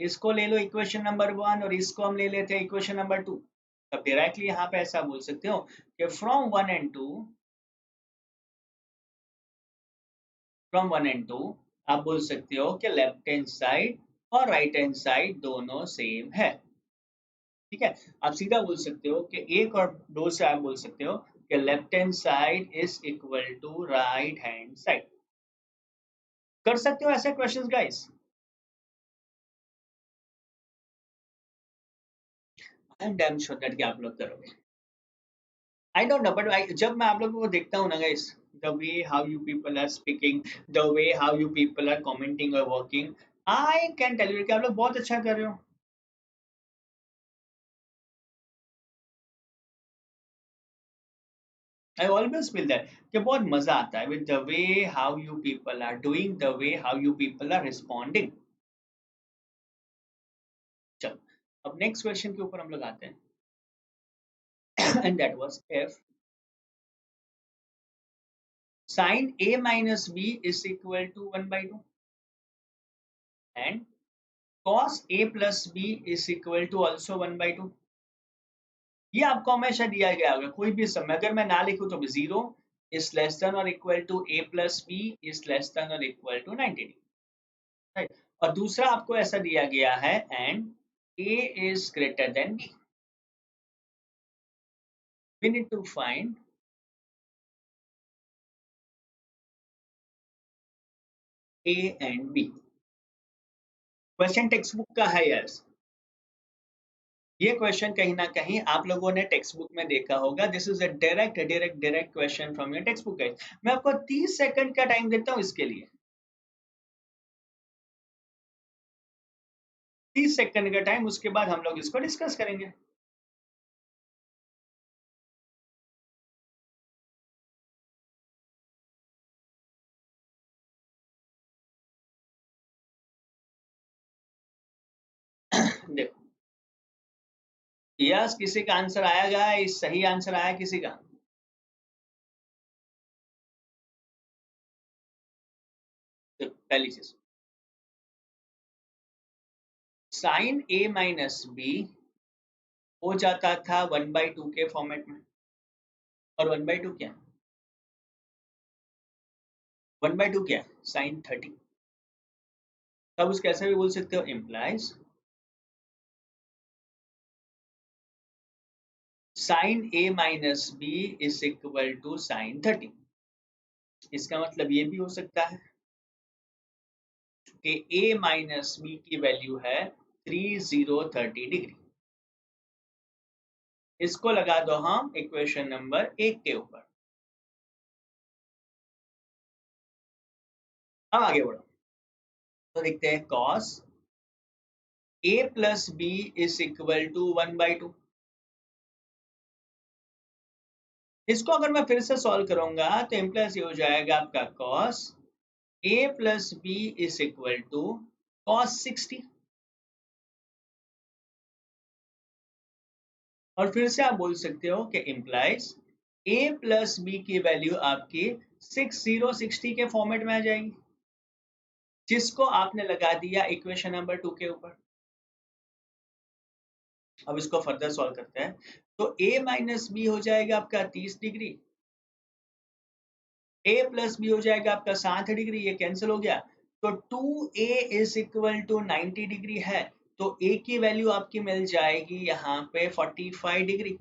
इसको ले लो इक्वेशन नंबर 1 और इसको हम ले लेते हैं इक्वेशन नंबर 2। अब डायरेक्टली यहाँ पे ऐसा बोल सकते हो कि फ्रॉम 1 एंड 2 आप बोल सकते हो कि लेफ्ट हैंड साइड और राइट हैंड साइड दोनों सेम है। ठीक है, आप सीधा बोल सकते हो कि 1 और 2 से आप बोल सकते हो कि left hand side is equal to right hand side. कर सकते हो ऐसे questions guys? I am damn sure that कि आप लोग करोगे। आई डोंट नो बट जब मैं आप लोगों को देखता हूँ ना guys, the way how you people are speaking, the way how you people are commenting और working, I can tell you कि आप लोग बहुत अच्छा कर रहे हो। आई ऑलवेज फील दैट कि बहुत मजा आता है with the way how you people are doing, the way how you people are responding. चलो अब नेक्स्ट क्वेश्चन के ऊपर हम लोग आते हैं and that was if sin A minus B is equal to 1/2 and cos A plus B is equal to also 1/2। ये आपको हमेशा दिया गया होगा कोई भी समय, अगर मैं ना लिखूं तो भी 0 is less than or equal to A plus B is less than or equal to 90 degree, right? और दूसरा आपको ऐसा दिया गया है and A is greater than B, we need to find A and B। Question text book का है यार, ये क्वेश्चन कहीं ना कहीं आप लोगों ने टेक्स्ट बुक में देखा होगा। This is a direct question from your text book. मैं आपको 30 सेकंड का टाइम देता हूँ इसके लिए, 30 सेकंड का टाइम, उसके बाद हम लोग इसको डिस्कस करेंगे। देखो, यस किसी का आंसर आएगा, सही आंसर आया किसी का? तो पहली चीज, साइन ए माइनस बी हो जाता था 1/2 के फॉर्मेट में, और 1/2 क्या है? 1/2 क्या है? साइन 30। तब उस कैसे भी बोल सकते हो, implies sine A minus B is equal to sine 30। इसका मतलब ये भी हो सकता है कि a माइनस बी की वैल्यू है 30 डिग्री। इसको लगा दो हम इक्वेशन नंबर 1 के ऊपर। अब आगे बढ़ो, तो देखते हैं cos a plus B is equal to 1/2। इसको अगर मैं फिर से सॉल्व करूंगा तो इम्प्लाइज ये हो जाएगा आपका cos a plus B is equal to cos 60। और फिर से आप बोल सकते हो कि इम्प्लाइज a प्लस बी की वैल्यू आपकी 60 के फॉर्मेट में आ जाएगी, जिसको आपने लगा दिया इक्वेशन नंबर 2 के ऊपर। अब इसको फर्दर सॉल्व करते हैं, तो a माइनस बी हो जाएगा आपका 30 डिग्री, a प्लस बी हो जाएगा आपका 60 डिग्री, ये कैंसिल हो गया। तो 2a is equal to 90 degree है, तो a की वैल्यू आपकी मिल जाएगी यहाँ पे 45 डिग्री।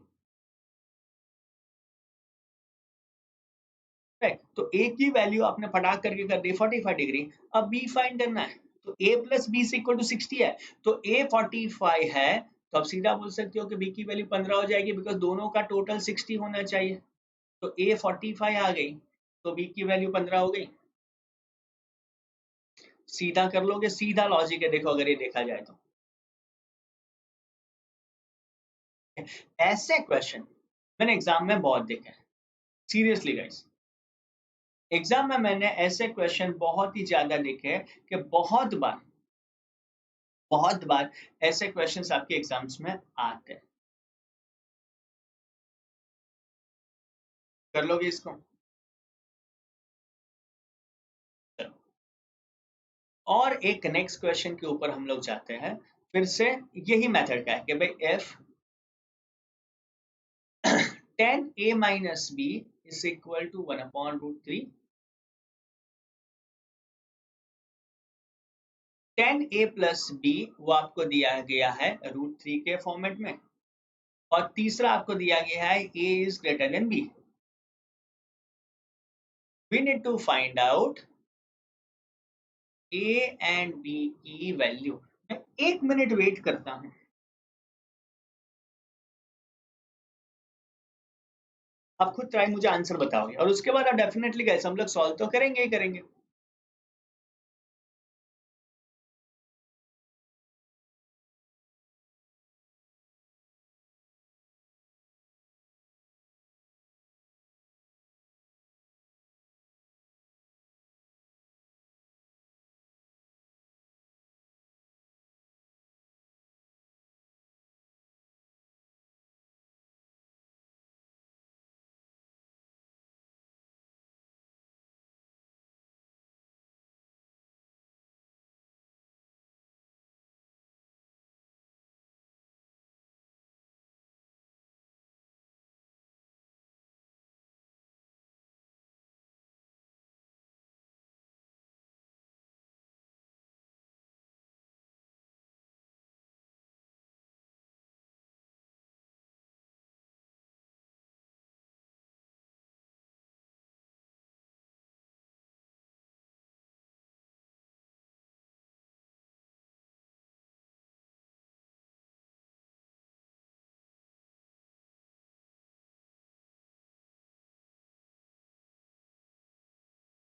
तो a की वैल्यू आपने फटाक करके कर दी 45 डिग्री। अब b फाइंड करना है, तो a plus B equal to 60 है, तो a 45 है, तो आप सीधा बोल सकते हो कि b की वैल्यू 15 हो जाएगी, बिकॉज दोनों का टोटल 60 होना चाहिए। तो a 45 आ गई, तो b की वैल्यू 15 हो गई। सीधा कर लोगे, सीधा लॉजिक है, देखो अगर ये देखा जाए तो। ऐसे क्वेश्चन मैंने एग्जाम में बहुत देखे हैं, सीरियसली गाइस। एग्जाम में मैंने ऐसे क्वेश्चन बहुत ही ज्यादा देखे हैं कि बहुत बार ऐसे क्वेश्चंस आपके एग्जाम्स में आते हैं। कर लोगे इसको? चलो, और एक नेक्स्ट क्वेश्चन के ऊपर हम लोग जाते हैं। फिर से यही मेथड का है कि भाई if 10a minus B is equal to 1/√3। 10a plus b वो आपको दिया गया है √3 के फॉर्मेट में, और तीसरा आपको दिया गया है a is greater than b। We need to find out a and b की वैल्यू। मैं 1 मिनट वेट करता हूं, आप खुद ट्राई मुझे आंसर बताओगे, और उसके बाद आप डेफिनेटली गैस हम लोग सॉल्व तो करेंगे ही करेंगे।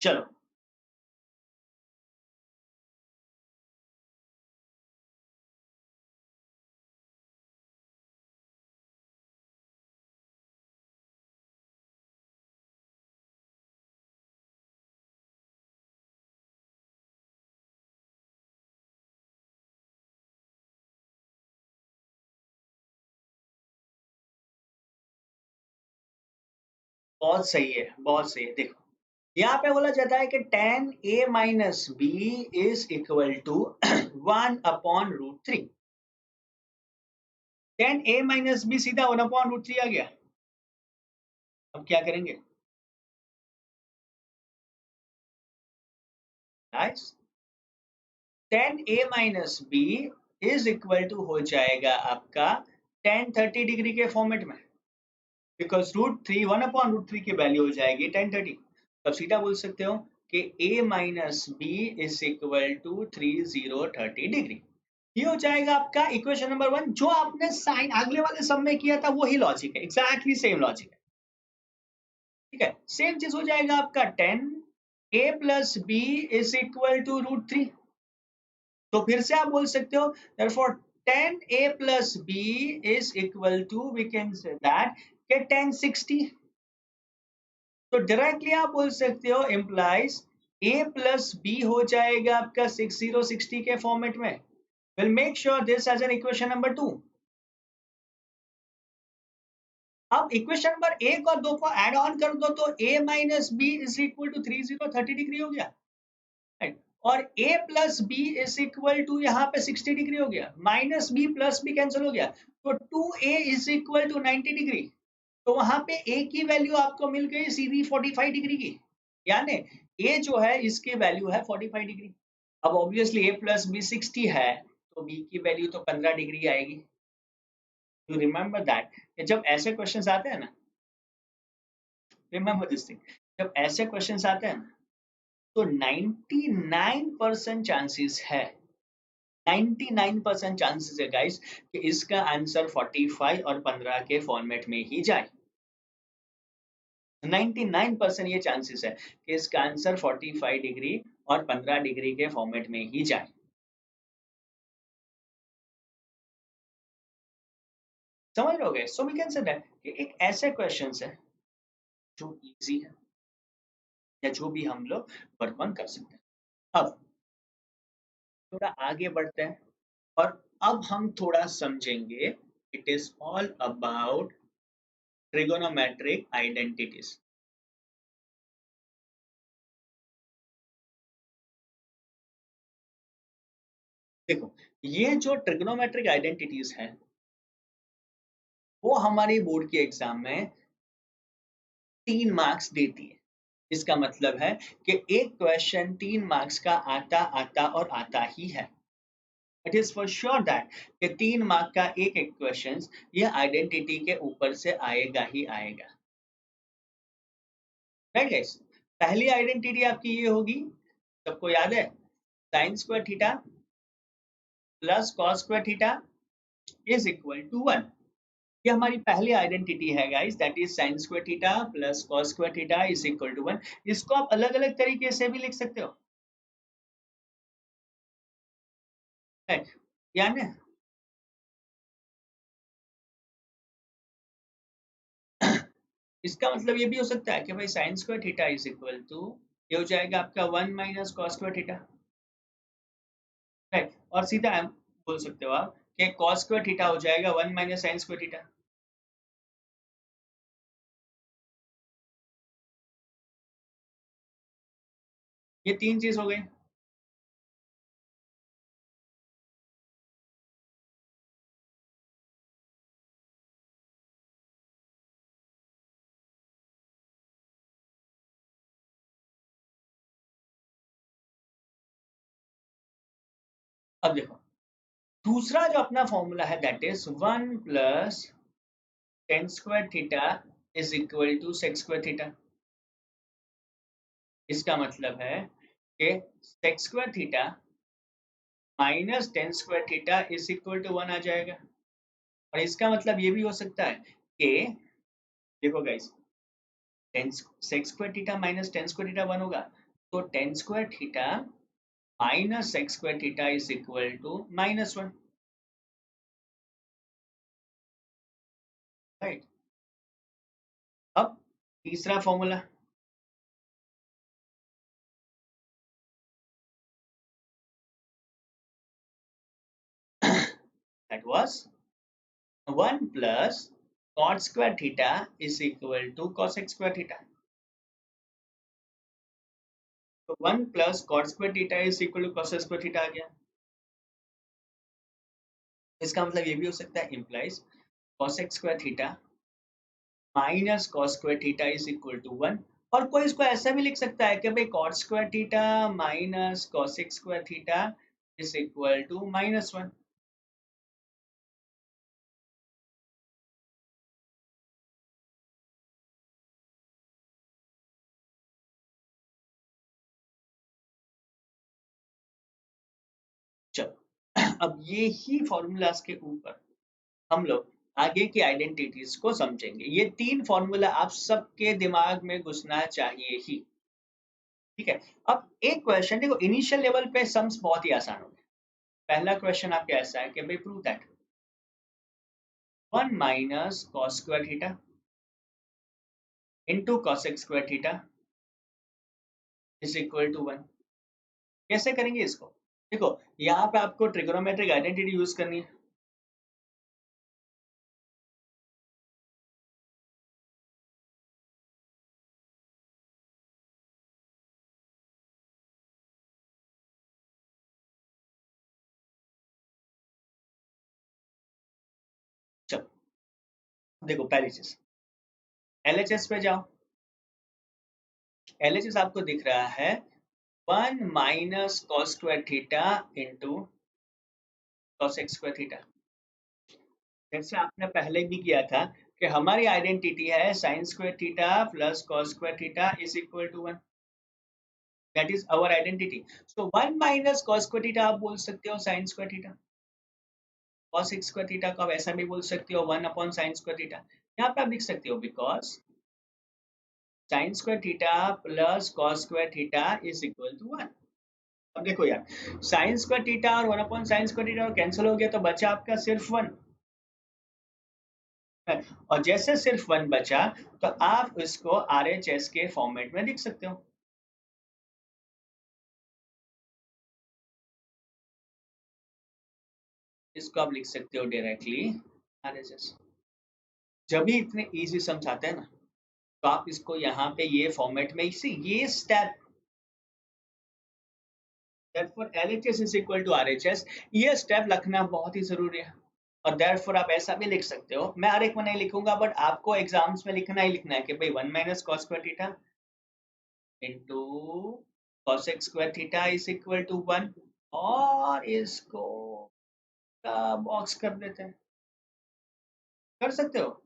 चलो, बहुत सही है, बहुत सही है। देखो यहाँ पे बोला जाता है कि tan a minus B is equal to 1/√3। tan a minus b सीधा 1/√3 आ गया। अब क्या करेंगे? Nice. tan a minus B is equal to हो जाएगा आपका tan 30 डिग्री के फॉर्मेट में, बिकॉज √3 1/√3 की वैल्यू हो जाएगी tan 30। तब सीधा बोल सकते हो कि a minus B is equal to 30 degree. ये हो जाएगा आपका इक्वेशन नंबर 1। जो आपने साइन अगले वाले सब में किया था वही लॉजिक है, एग्जैक्टली सेम लॉजिक है। ठीक है, सेम चीज हो जाएगा आपका tan a plus B is equal to √3। तो फिर से आप बोल सकते हो therefore tan a plus b is equal to, we can say that, के tan 60। तो डायरेक्टली आप बोल सकते हो implies a plus b हो जाएगा आपका 60 के फॉर्मेट में। We'll make sure this as an equation number 2। अब इक्वेशन नंबर 1 और 2 को ऐड ऑन कर दो तो a minus B is equal to 30 degree हो गया, राइट। और a plus B is equal to यहाँ पे 60 डिग्री हो गया, minus b plus b cancel हो गया, तो 2a is equal to 90 degree. तो वहां पे a की वैल्यू आपको मिल गई सीधी 45 डिग्री की, यानी a जो है इसकी वैल्यू है 45 डिग्री। अब ऑब्वियसली a प्लस बी 60 है, तो b की वैल्यू तो 15 डिग्री आएगी। यू रिमेंबर दैट जब ऐसे क्वेश्चंस आते हैं ना, रिमेंबर दिस थिंग, जब ऐसे क्वेश्चंस आते हैं ना, तो 99% चांसेस है, 99% चांसेस है गाइस कि इसका आंसर 45 और 15 के फॉर्मेट में ही जाए। 99% ये चांसेस है कि इसका आंसर 45 डिग्री और 15 डिग्री के फॉर्मेट में ही जाए। समझ लोगे? So we can say that कि एक ऐसे क्वेश्चंस है जो इजी है या जो भी हम लोग वर्क ऑन कर सकते हैं। अब थोड़ा आगे बढ़ते हैं और अब हम थोड़ा समझेंगे, it is all about trigonometric identities. देखो ये जो ट्रिगोनोमेट्रिक आइडेंटिटीज है वो हमारी बोर्ड के एग्जाम में 3 मार्क्स देती है। इसका मतलब है कि एक क्वेश्चन 3 मार्क्स का आता आता और आता ही है। It is for sure that कि 3 मार्क का एक एक क्वेश्चन ये आइडेंटिटी के ऊपर से आएगा ही आएगा, राइट गाइस। पहली आइडेंटिटी आपकी ये होगी, सबको याद है, sine square theta plus cos square theta is equal to 1। ये हमारी पहली आइडेंटिटी है guys, that is sin square theta plus cos square theta is equal to 1। इसको आप अलग अलग तरीके से भी लिख सकते हो, है यानी इसका मतलब ये भी हो सकता है कि भाई sin square theta is equal to, ये हो जाएगा आपका 1 minus cos square theta, right. और सीधा हम बोल सकते हो आप कि cos स्क्वायर थीटा हो जाएगा 1 माइनस sin स्क्वायर थीटा। ये तीन चीज हो गई। अब देखो दूसरा जो अपना फॉर्मूला है that is 1 plus tan square theta is equal to sec square theta. इसका मतलब है कि sec square theta minus tan square theta is equal to 1 आ जाएगा। और इसका मतलब ये भी हो सकता है कि देखो guys, tan sec square theta minus tan square theta 1 होगा, तो tan square theta minus sec square theta is equal to -1, right. अब तीसरा formula, that was 1 plus cot square theta is equal to cosec square theta. तो 1 plus cot square theta is equal to cosec square theta आ गया। इसका मतलब ये भी हो सकता है implies cosec square theta minus cos square theta is equal to 1। और कोई इसको ऐसा भी लिख सकता है कि भाई cot square theta minus cosec square theta is equal to -1। चलो अब ये ही फॉर्मूलाज के ऊपर हम लोग आगे की आइडेंटिटीज को समझेंगे। ये 3 फॉर्मूला आप सबके दिमाग में घुसना चाहिए ही। ठीक है। अब एक क्वेश्चन देखो, इनिशियल लेवल पे सम्स बहुत ही आसान होते हैं। पहला क्वेश्चन आपका ऐसा है कि भाई prove that 1 minus cos square theta into cosec square theta is equal to 1। कैसे करेंगे इसको? देखो यहाँ पे आपको ट्रिग्नोमेट्रिक आइडेंटिटी यूज करनी है। चलो देखो पहली चीज एलएचएस पे जाओ। एलएचएस आपको दिख रहा है 1 minus cos square theta into cosec square theta. जैसे आपने पहले भी किया था कि हमारी आइडेंटिटी है sine square theta plus cos square theta is equal to 1। That is our identity. So 1 minus cos square theta आप बोल सकते हो sine square theta. Cos square theta को आप ऐसा भी बोल सकते हो 1 अपॉन साइन स्क्वायर थीटा। यहाँ पे आप लिख सकते हो because sine square theta plus cos square theta is equal to 1। अब देखो यार, साइन स्क्वायर थीटा और 1 upon sine square theta cancel हो गया तो बचा आपका सिर्फ 1। और जैसे सिर्फ 1 बचा तो आप इसको आरएचएस के फॉर्मेट में लिख सकते हो। इसको आप लिख सकते हो डायरेक्टली आरएचएस। जब भी इतने इजी सम्स आते हैं ना, तो आप इसको यहाँ पे ये फॉर्मेट में इसी ये step therefore LHS is equal to RHS, ये स्टेप लिखना बहुत ही जरूरी है। और therefore आप ऐसा भी लिख सकते हो, मैं हर एक में नहीं लिखूंगा बट आपको एग्जाम्स में लिखना ही लिखना है कि भाई 1 minus cos square theta into cosec square theta is equal to 1। और इसको बॉक्स कर देते हैं। कर सकते हो।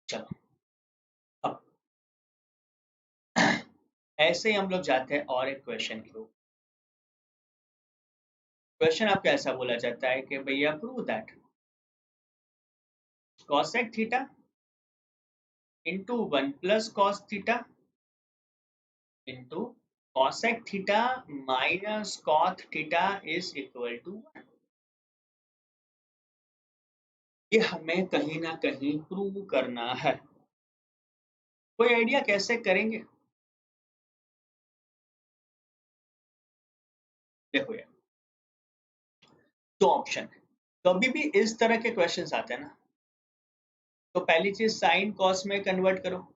चलो अब ऐसे ही हम लोग जाते हैं और एक क्वेश्चन के ऊपर। क्वेश्चन आपका ऐसा बोला जाता है कि भैया prove that cosec theta into 1 plus cos theta into cosec theta minus cot theta is equal to 1। ये हमें कहीं ना कहीं प्रूव करना है। कोई आइडिया कैसे करेंगे? देखो यार, दो ऑप्शन है। कभी भी इस तरह के क्वेश्चंस आते हैं ना, तो पहली चीज साइन कॉस में कन्वर्ट करो,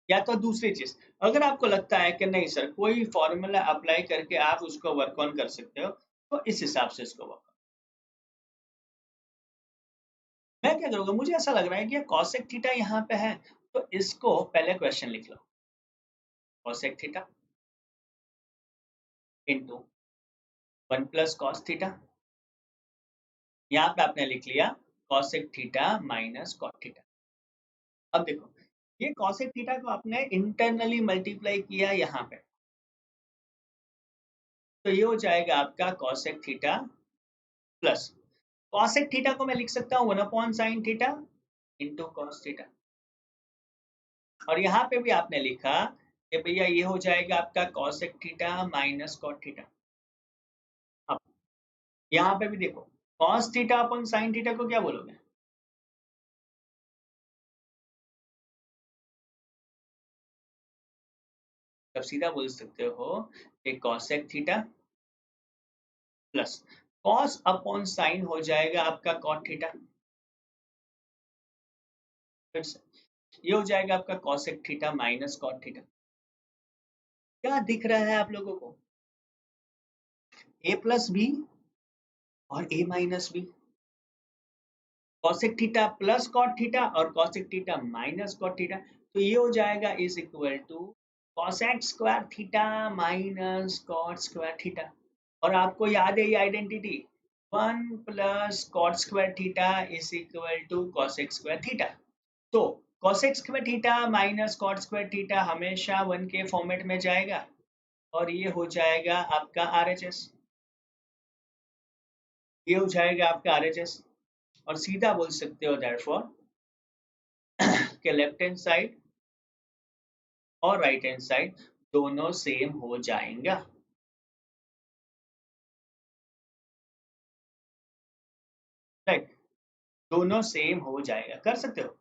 या तो दूसरी चीज अगर आपको लगता है कि नहीं सर कोई फॉर्मूला अप्लाई करके आप उसको वर्क ऑन कर सकते हो, तो इस हिसाब से इसको वर्क। मैं क्या करूंगा, मुझे ऐसा लग रहा है कि कॉसेक थीटा यहाँ पे है, तो इसको पहले क्वेश्चन लिख लो cosec theta into 1 plus cos theta. यहाँ पे आपने लिख लिया cosec theta minus cot theta. अब देखो ये कॉसेक थीटा को आपने इंटरनली मल्टीप्लाई किया यहाँ पे, तो ये हो जाएगा आपका cosec theta plus cosec theta को मैं लिख सकता हूँ 1 upon sine theta into cos theta. और यहाँ पे भी आपने लिखा कि भैया ये हो जाएगा आपका cosec theta minus cot theta. अब यहाँ पे भी देखो cos theta upon sine theta को क्या बोलोगे? तब सीधा बोल सकते हो कि cosec theta plus cos upon sine हो जाएगा आपका कॉट थीटा। फिर से ये हो जाएगा आपका cosec theta minus cot theta. क्या दिख रहा है आप लोगों को? ए प्लस बी और A minus B, cosec theta plus cot theta और cosec theta minus cot theta. तो ये हो जाएगा is equal to cosec square theta minus cot square theta. और आपको याद है ये identity, 1 plus cot square theta is equal to cosec square theta. तो cosec square theta minus cot square theta हमेशा 1 के फॉर्मेट में जाएगा और ये हो जाएगा आपका आरएचएस। ये हो जाएगा आपका आरएचएस। और सीधा बोल सकते हो देयरफॉर कि लेफ्ट हैंड साइड और राइट हैंड साइड दोनों सेम हो जाएंगा। राइट, दोनों सेम हो जाएगा, कर सकते हो।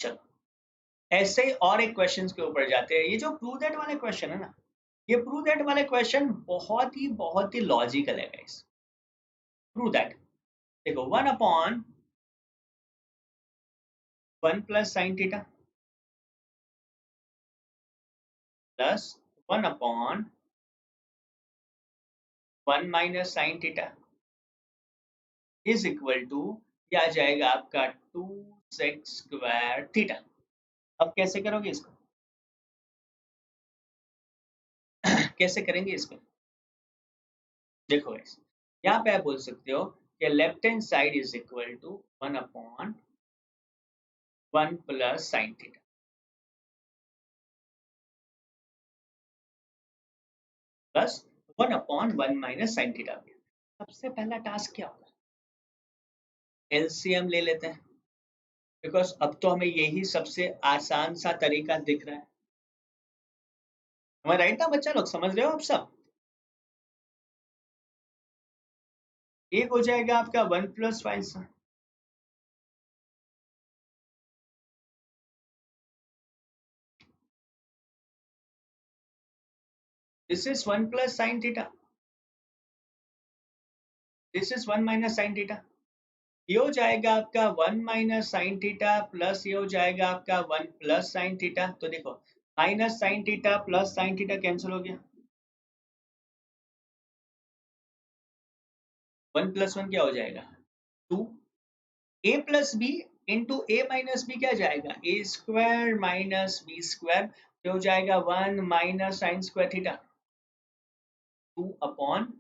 चलो ऐसे ही और एक क्वेश्चन के ऊपर जाते हैं। ये जो प्रूव दैट वाले क्वेश्चन है ना, ये प्रूव दैट वाले क्वेश्चन बहुत ही लॉजिकल है गाइस। प्रूव दैट, देखो 1 upon 1 plus sine theta plus 1 upon 1 minus sine theta is equal to, क्या आ जाएगा आपका 2 सेक स्क्वायर थीटा। अब कैसे करोगे इसको? कैसे करेंगे इसको? देखो गाइस, यहाँ पे आप बोल सकते हो कि left hand side is equal to 1 upon 1 plus sine theta plus 1 upon 1 minus sine theta. सबसे पहला टास्क क्या होगा? एलसीएम ले लेते हैं, बिकॉज अब तो हमें यही सबसे आसान सा तरीका दिख रहा है। हमें राइट ना बच्चा लोग, समझ रहे हो आप सब? एक हो जाएगा आपका 1 plus 5, this is 1 plus sine theta, this is 1 minus sine theta. ये हो जाएगा आपका 1 माइनस साइन थीटा प्लस ये हो जाएगा आपका 1 प्लस साइन थीटा। तो देखो minus sine theta plus sine theta cancel हो गया, 1 प्लस 1 क्या हो जाएगा 2, ए प्लस बी इंटू ए माइनस बी क्या जाएगा ए स्क्वायर माइनस बी स्क्वायर। जो हो जाएगा 1 minus sign square theta 2 upon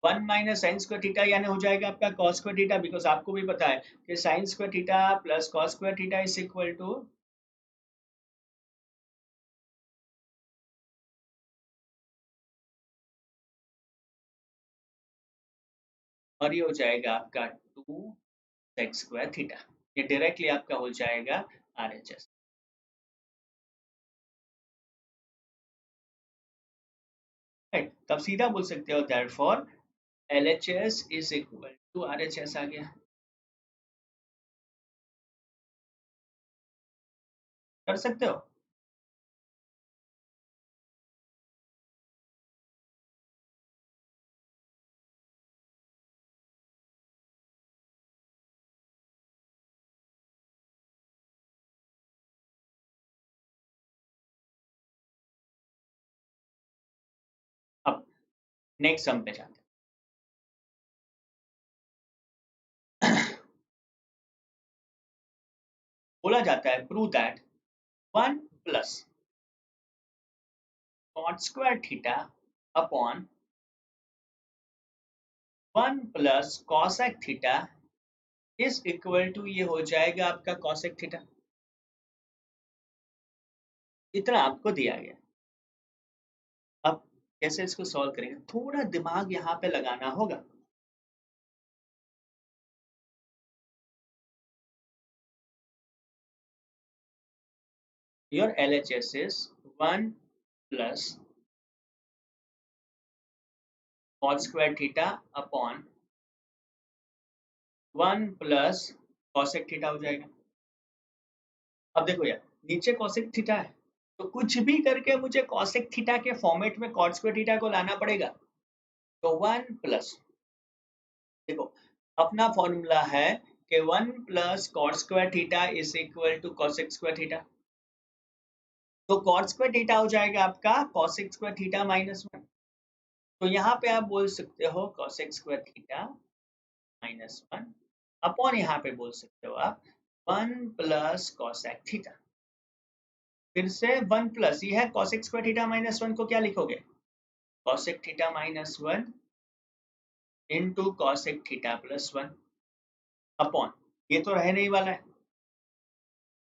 1 minus sign square theta, यानी हो जाएगा आपका कॉस स्क्वायर थीटा, बिकॉज आपको भी पता है कि sine square theta plus cos square theta is equal to, और ये हो जाएगा आपका 2 सेक स्क्वायर थीटा। ये डायरेक्टली आपका हो जाएगा आरएचएस। राइट, तब सीधा बोल सकते हो therefore LHS is equal to RHS. आ गया, कर सकते हो। अब नेक्स्ट सम पे जाते हैं। बोला जाता है prove that 1 plus cot square theta upon 1 plus cosec theta is equal to ये हो जाएगा आपका कॉसेक थीटा। इतना आपको दिया गया। अब कैसे इसको सॉल्व करेंगे, थोड़ा दिमाग यहाँ पे लगाना होगा। Your LHS is 1 plus cot square theta upon 1 plus cosec theta हो जाएगा। अब देखो यार, नीचे कॉसेक थीटा है, तो कुछ भी करके मुझे कॉसेक थीटा के फॉर्मेट में कॉट स्क्वायर थीटा को लाना पड़ेगा। तो 1 प्लस, देखो अपना फॉर्मूला है कि 1 plus cot square theta is equal to cosec square theta. तो कॉट स्क्वायर थीटा हो जाएगा आपका कॉसेक स्क्वायर थीटा -1। तो यहाँ पे आप बोल सकते हो कॉसेक स्क्वायर थीटा -1 अपॉन, यहाँ पे बोल सकते हो आप 1 प्लस कॉसेक थीटा। फिर से 1 प्लस, ये है कॉसेक स्क्वायर थीटा -1 को क्या लिखोगे, cosec theta -1 into cosec theta +1 upon, ये तो रहने ही वाला है,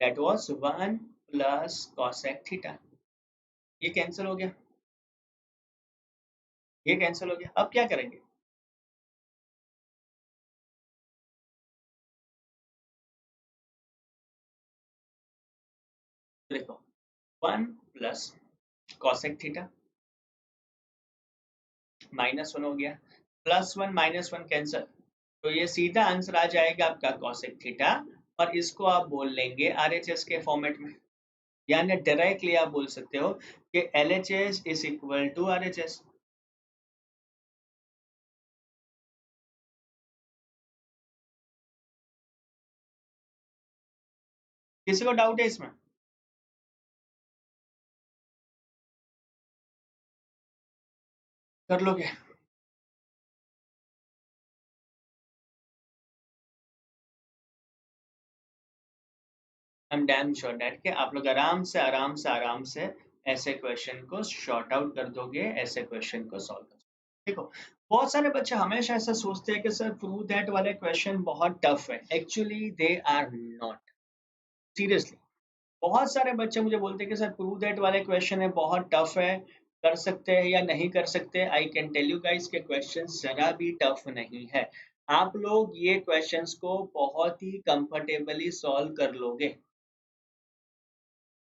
that was 1 plus cosec theta. ये कैंसिल हो गया, ये कैंसिल हो गया। अब क्या करेंगे, देखो 1 प्लस कॉसेक थीटा -1 हो गया, +1 -1 कैंसिल, तो ये सीधा आंसर आ जाएगा आपका कॉसेक थीटा। और इसको आप बोल लेंगे RHS के फॉर्मेट में, यानी डायरेक्टली आप बोल सकते हो कि LHS is equal to RHS। किसी को डाउट है इसमें? कर लोगे? I am damn sure that कि आप लोग आराम से ऐसे क्वेश्चन को शॉर्ट आउट कर दोगे, ऐसे क्वेश्चन को सॉल्व कर दोगे। देखो बहुत सारे बच्चे हमेशा ऐसा सोचते हैं कि सर प्रूव दैट वाले क्वेश्चन बहुत टफ है, actually they are not, seriously. बहुत सारे बच्चे मुझे बोलते हैं कि सर प्रूव दैट वाले क्वेश्चन है बहुत टफ है, कर सकते हैं या नहीं कर सकते। I can tell you guys के क्वेश्चन जरा भी टफ नहीं है, आप लोग ये क्वेश्चंस को बहुत ही कंफर्टेबली सॉल्व कर लोगे।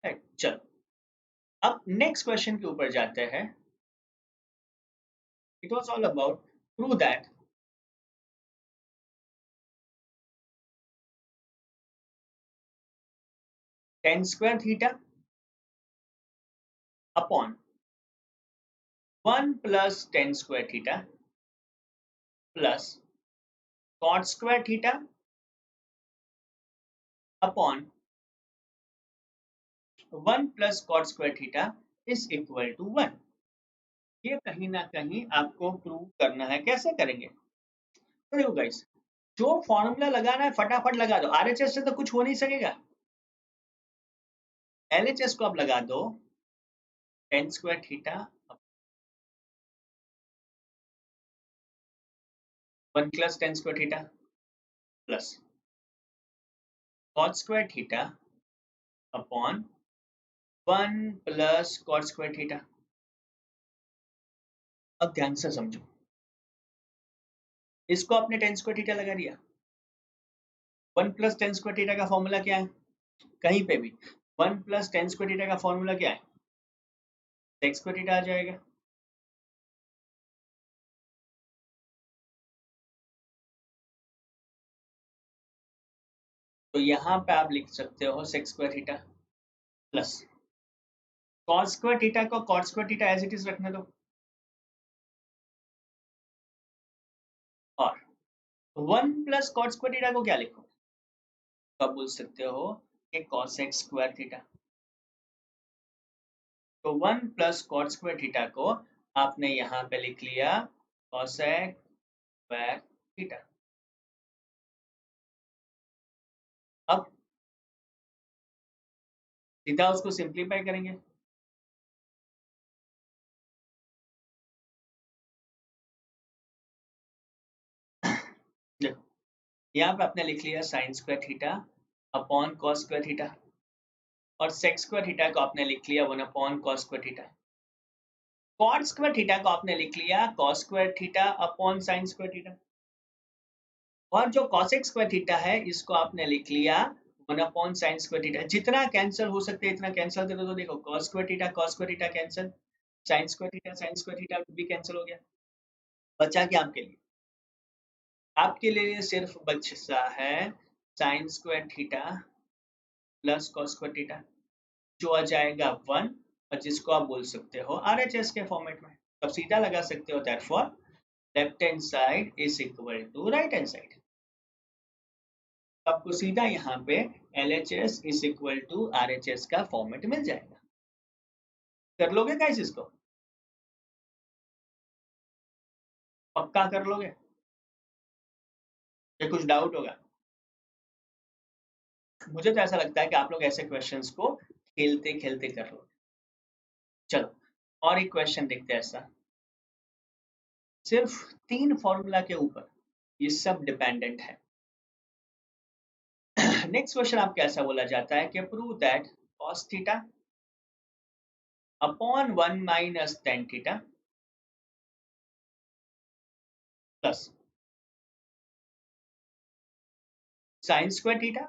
राइट, चलो अब नेक्स्ट क्वेश्चन के ऊपर जाते हैं। It was all about prove that tan square theta upon 1 plus tan square theta plus cot square theta upon 1 plus cot square theta is equal to 1। ये कहीं ना कहीं आपको प्रूव करना है, कैसे करेंगे, तो देखो गाइस, जो फॉर्मूला लगाना है फटाफट लगा दो, RHS से तो कुछ हो नहीं सकेगा। LHS को आप लगा दो, tan square theta 1 plus tan square theta plus cot square theta upon 1 plus cot square theta. अब ध्यान से समझो, इसको आपने tan स्क्वायर थीटा लगा दिया, 1 प्लस tan स्क्वायर थीटा का फॉर्मूला क्या है, कहीं पे भी 1 प्लस tan स्क्वायर थीटा का फॉर्मूला क्या है, sec स्क्वायर थीटा आ जाएगा। तो यहाँ पे आप लिख सकते हो sec square theta plus cos square theta को cot square theta as it is रखने दो, और 1 प्लस cot स्क्वायर थीटा को क्या लिखो, तो आप बोल सकते हो कि cosec स्क्वायर थीटा। तो 1 प्लस cot स्क्वायर थीटा को आपने यहाँ पे लिख लिया cosec स्क्वायर थीटा। अब सीधा उसको सिंप्लीफाई करेंगे, यहाँ पे आपने लिख लिया sine square theta upon cos square theta, और सेक स्क्वायर थीटा को आपने लिख लिया 1 upon cos square theta. Cot square theta को आपने लिख लिया cos square theta upon sine square theta, और जो कॉसेक स्क्वायर थीटा है इसको आपने लिख लिया 1 अपॉन साइन स्क्वायर थीटा। जितना कैंसिल हो सकते हैं इतना कैंसिल कर दो, तो देखो cos square theta cancel, sign square theta भी कैंसिल हो गया। बचा क्या आपके लिए? आपके लिए सिर्फ बचा है sine square theta plus cos square theta, जो आ जाएगा 1, और जिसको आप बोल सकते हो आरएचएस के फॉर्मेट में। अब सीधा लगा सकते हो therefore left hand side is equal to right hand side. आपको सीधा यहाँ पे LHS is equal to RHS का फॉर्मेट मिल जाएगा। कर लोगे गाइस इसको? पक्का कर लोगे या कुछ डाउट होगा? मुझे तो ऐसा लगता है कि आप लोग ऐसे क्वेश्चंस को खेलते खेलते कर लोगे। चलो और एक क्वेश्चन देखते हैं ऐसा, सिर्फ 3 फॉर्मूला के ऊपर ये सब डिपेंडेंट है। नेक्स्ट क्वेश्चन आपको ऐसा बोला जाता है कि prove that cos theta upon 1 minus tan theta plus sin square theta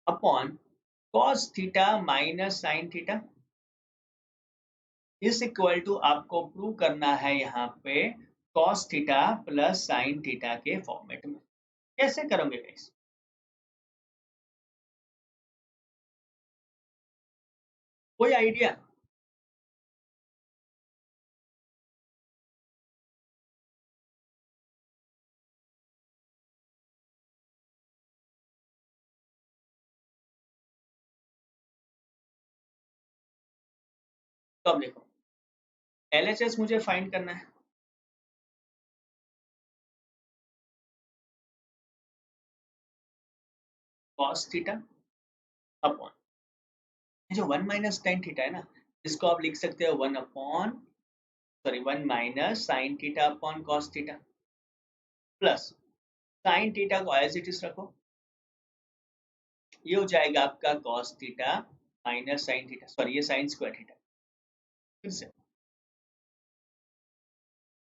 upon cos theta minus sin theta is equal to, आपको प्रूव करना है यहाँ पे cos theta plus sin theta के फॉर्मेट में। कैसे करोगे गाइस? कोई आइडिया? तो अब देखो LHS मुझे फाइंड करना है, cos थीटा अपॉन ये जो 1 माइनस tan थीटा है ना, इसको आप लिख सकते हो 1 minus sin theta upon cos theta plus sin theta को एज इट इज रखो, ये हो जाएगा आपका cos theta minus sin theta, sorry ये sin स्क्वायर थीटा। फिर से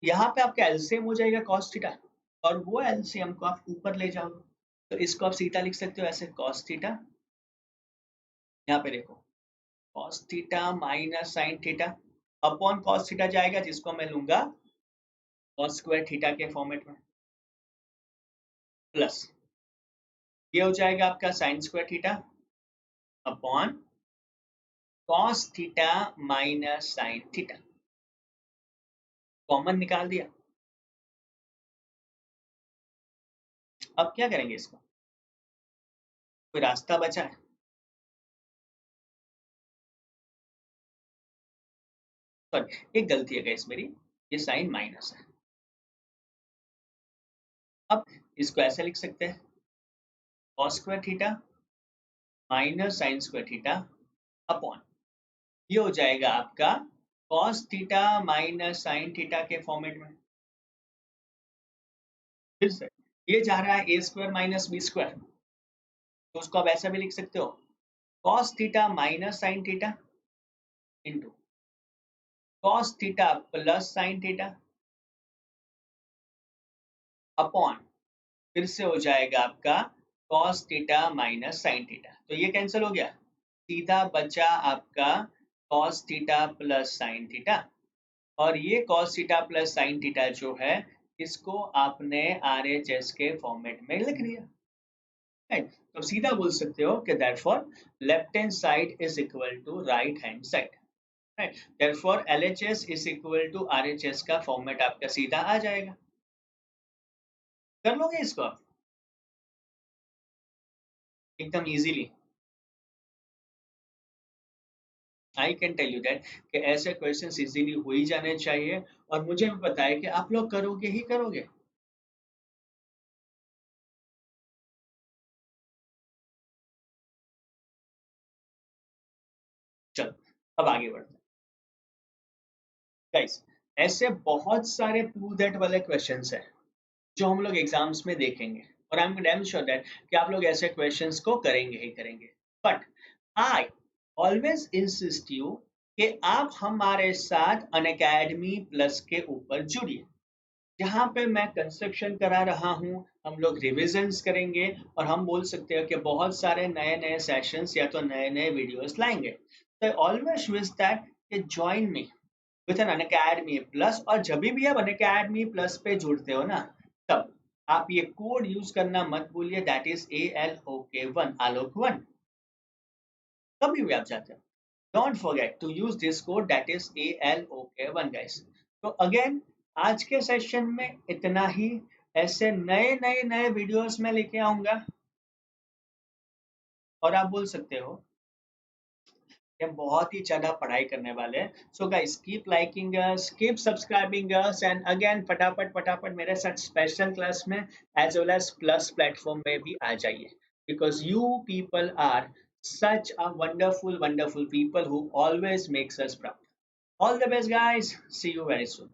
यहाँ पे आपका एलसीएम हो जाएगा cos थीटा, और वो एलसीएम को आप ऊपर ले जाओगे, तो इसको आप सीधा लिख सकते हो ऐसे cos थीटा, यहाँ पे देखो cos theta minus sin theta upon cos theta जाएगा, जिसको मैं लूंगा cos स्क्वायर थीटा के फॉर्मेट में, प्लस ये हो जाएगा आपका sin square theta upon cos theta minus sin theta. Common निकाल दिया। अब क्या करेंगे इसको? कोई रास्ता बचा है? सॉरी एक गलती है गाइस मेरी, ये साइन माइनस है। अब इसको ऐसे लिख सकते हैं cos square theta minus sin square theta upon, ये हो जाएगा आपका cos theta minus sin theta के फॉर्मेट में। फिर से ये जा रहा है a square minus b square, तो उसको आप ऐसा भी लिख सकते हो cos theta minus sin theta into cos theta plus sin theta upon, फिर से हो जाएगा आपका cos theta minus sin theta, तो ये कैंसिल हो गया, सीधा बचा आपका cos theta plus sin theta, और ये cos theta plus sin theta जो है इसको आपने RHS के फॉर्मेट में लिख लिया, राइट? तो सीधा बोल सकते हो कि therefore left hand side is equal to right hand side, right? therefore LHS is equal to RHS का फॉर्मेट आपका सीधा आ जाएगा। कर लोगे इसको आप एकदम easily. I can tell you that कि ऐसे क्वेश्चंस इजीली हो ही जाने चाहिए, और मुझे भी पता है कि आप लोग करोगे ही करोगे। चलो अब आगे बढ़ते हैं गाइस। ऐसे बहुत सारे प्रूव दैट वाले क्वेश्चंस हैं जो हम लोग एग्जाम्स में देखेंगे, और आई एम डैम श्योर दैट कि आप लोग ऐसे क्वेश्चंस को करेंगे ही करेंगे। But I always insist you कि आप हमारे साथ अनअकैडमी प्लस के ऊपर जुड़िए, जहाँ पे मैं कंस्ट्रक्शन करा रहा हूँ, हम लोग रिविजन्स करेंगे और हम बोल सकते हैं कि बहुत सारे नए नए सेशंस या तो नए नए वीडियोस लाएंगे। तो ऑलवेज विश दैट कि join me with an Unacademy plus, और जब भी आप अनअकैडमी प्लस पे जुड़ते हो ना, तब आप ये कोड यूज करना मत भूलिए, दैट इज ALOK1, आलोक 1। कभी भी आप जाते हो, don't forget to use this code, that is ALOK1 guys. तो अगेन आज के सेशन में इतना ही। ऐसे नए नए नए वीडियोस में लेके आऊंगा, और आप बोल सकते हो कि हम बहुत ही ज्यादा पढ़ाई करने वाले हैं। So guys keep liking us, keep subscribing us, and again फटाफट फटाफट मेरे साथ स्पेशल क्लास में as well as plus platform में भी आ जाइए, because you people are such a wonderful, wonderful people who always makes us proud. All the best, guys. See you very soon.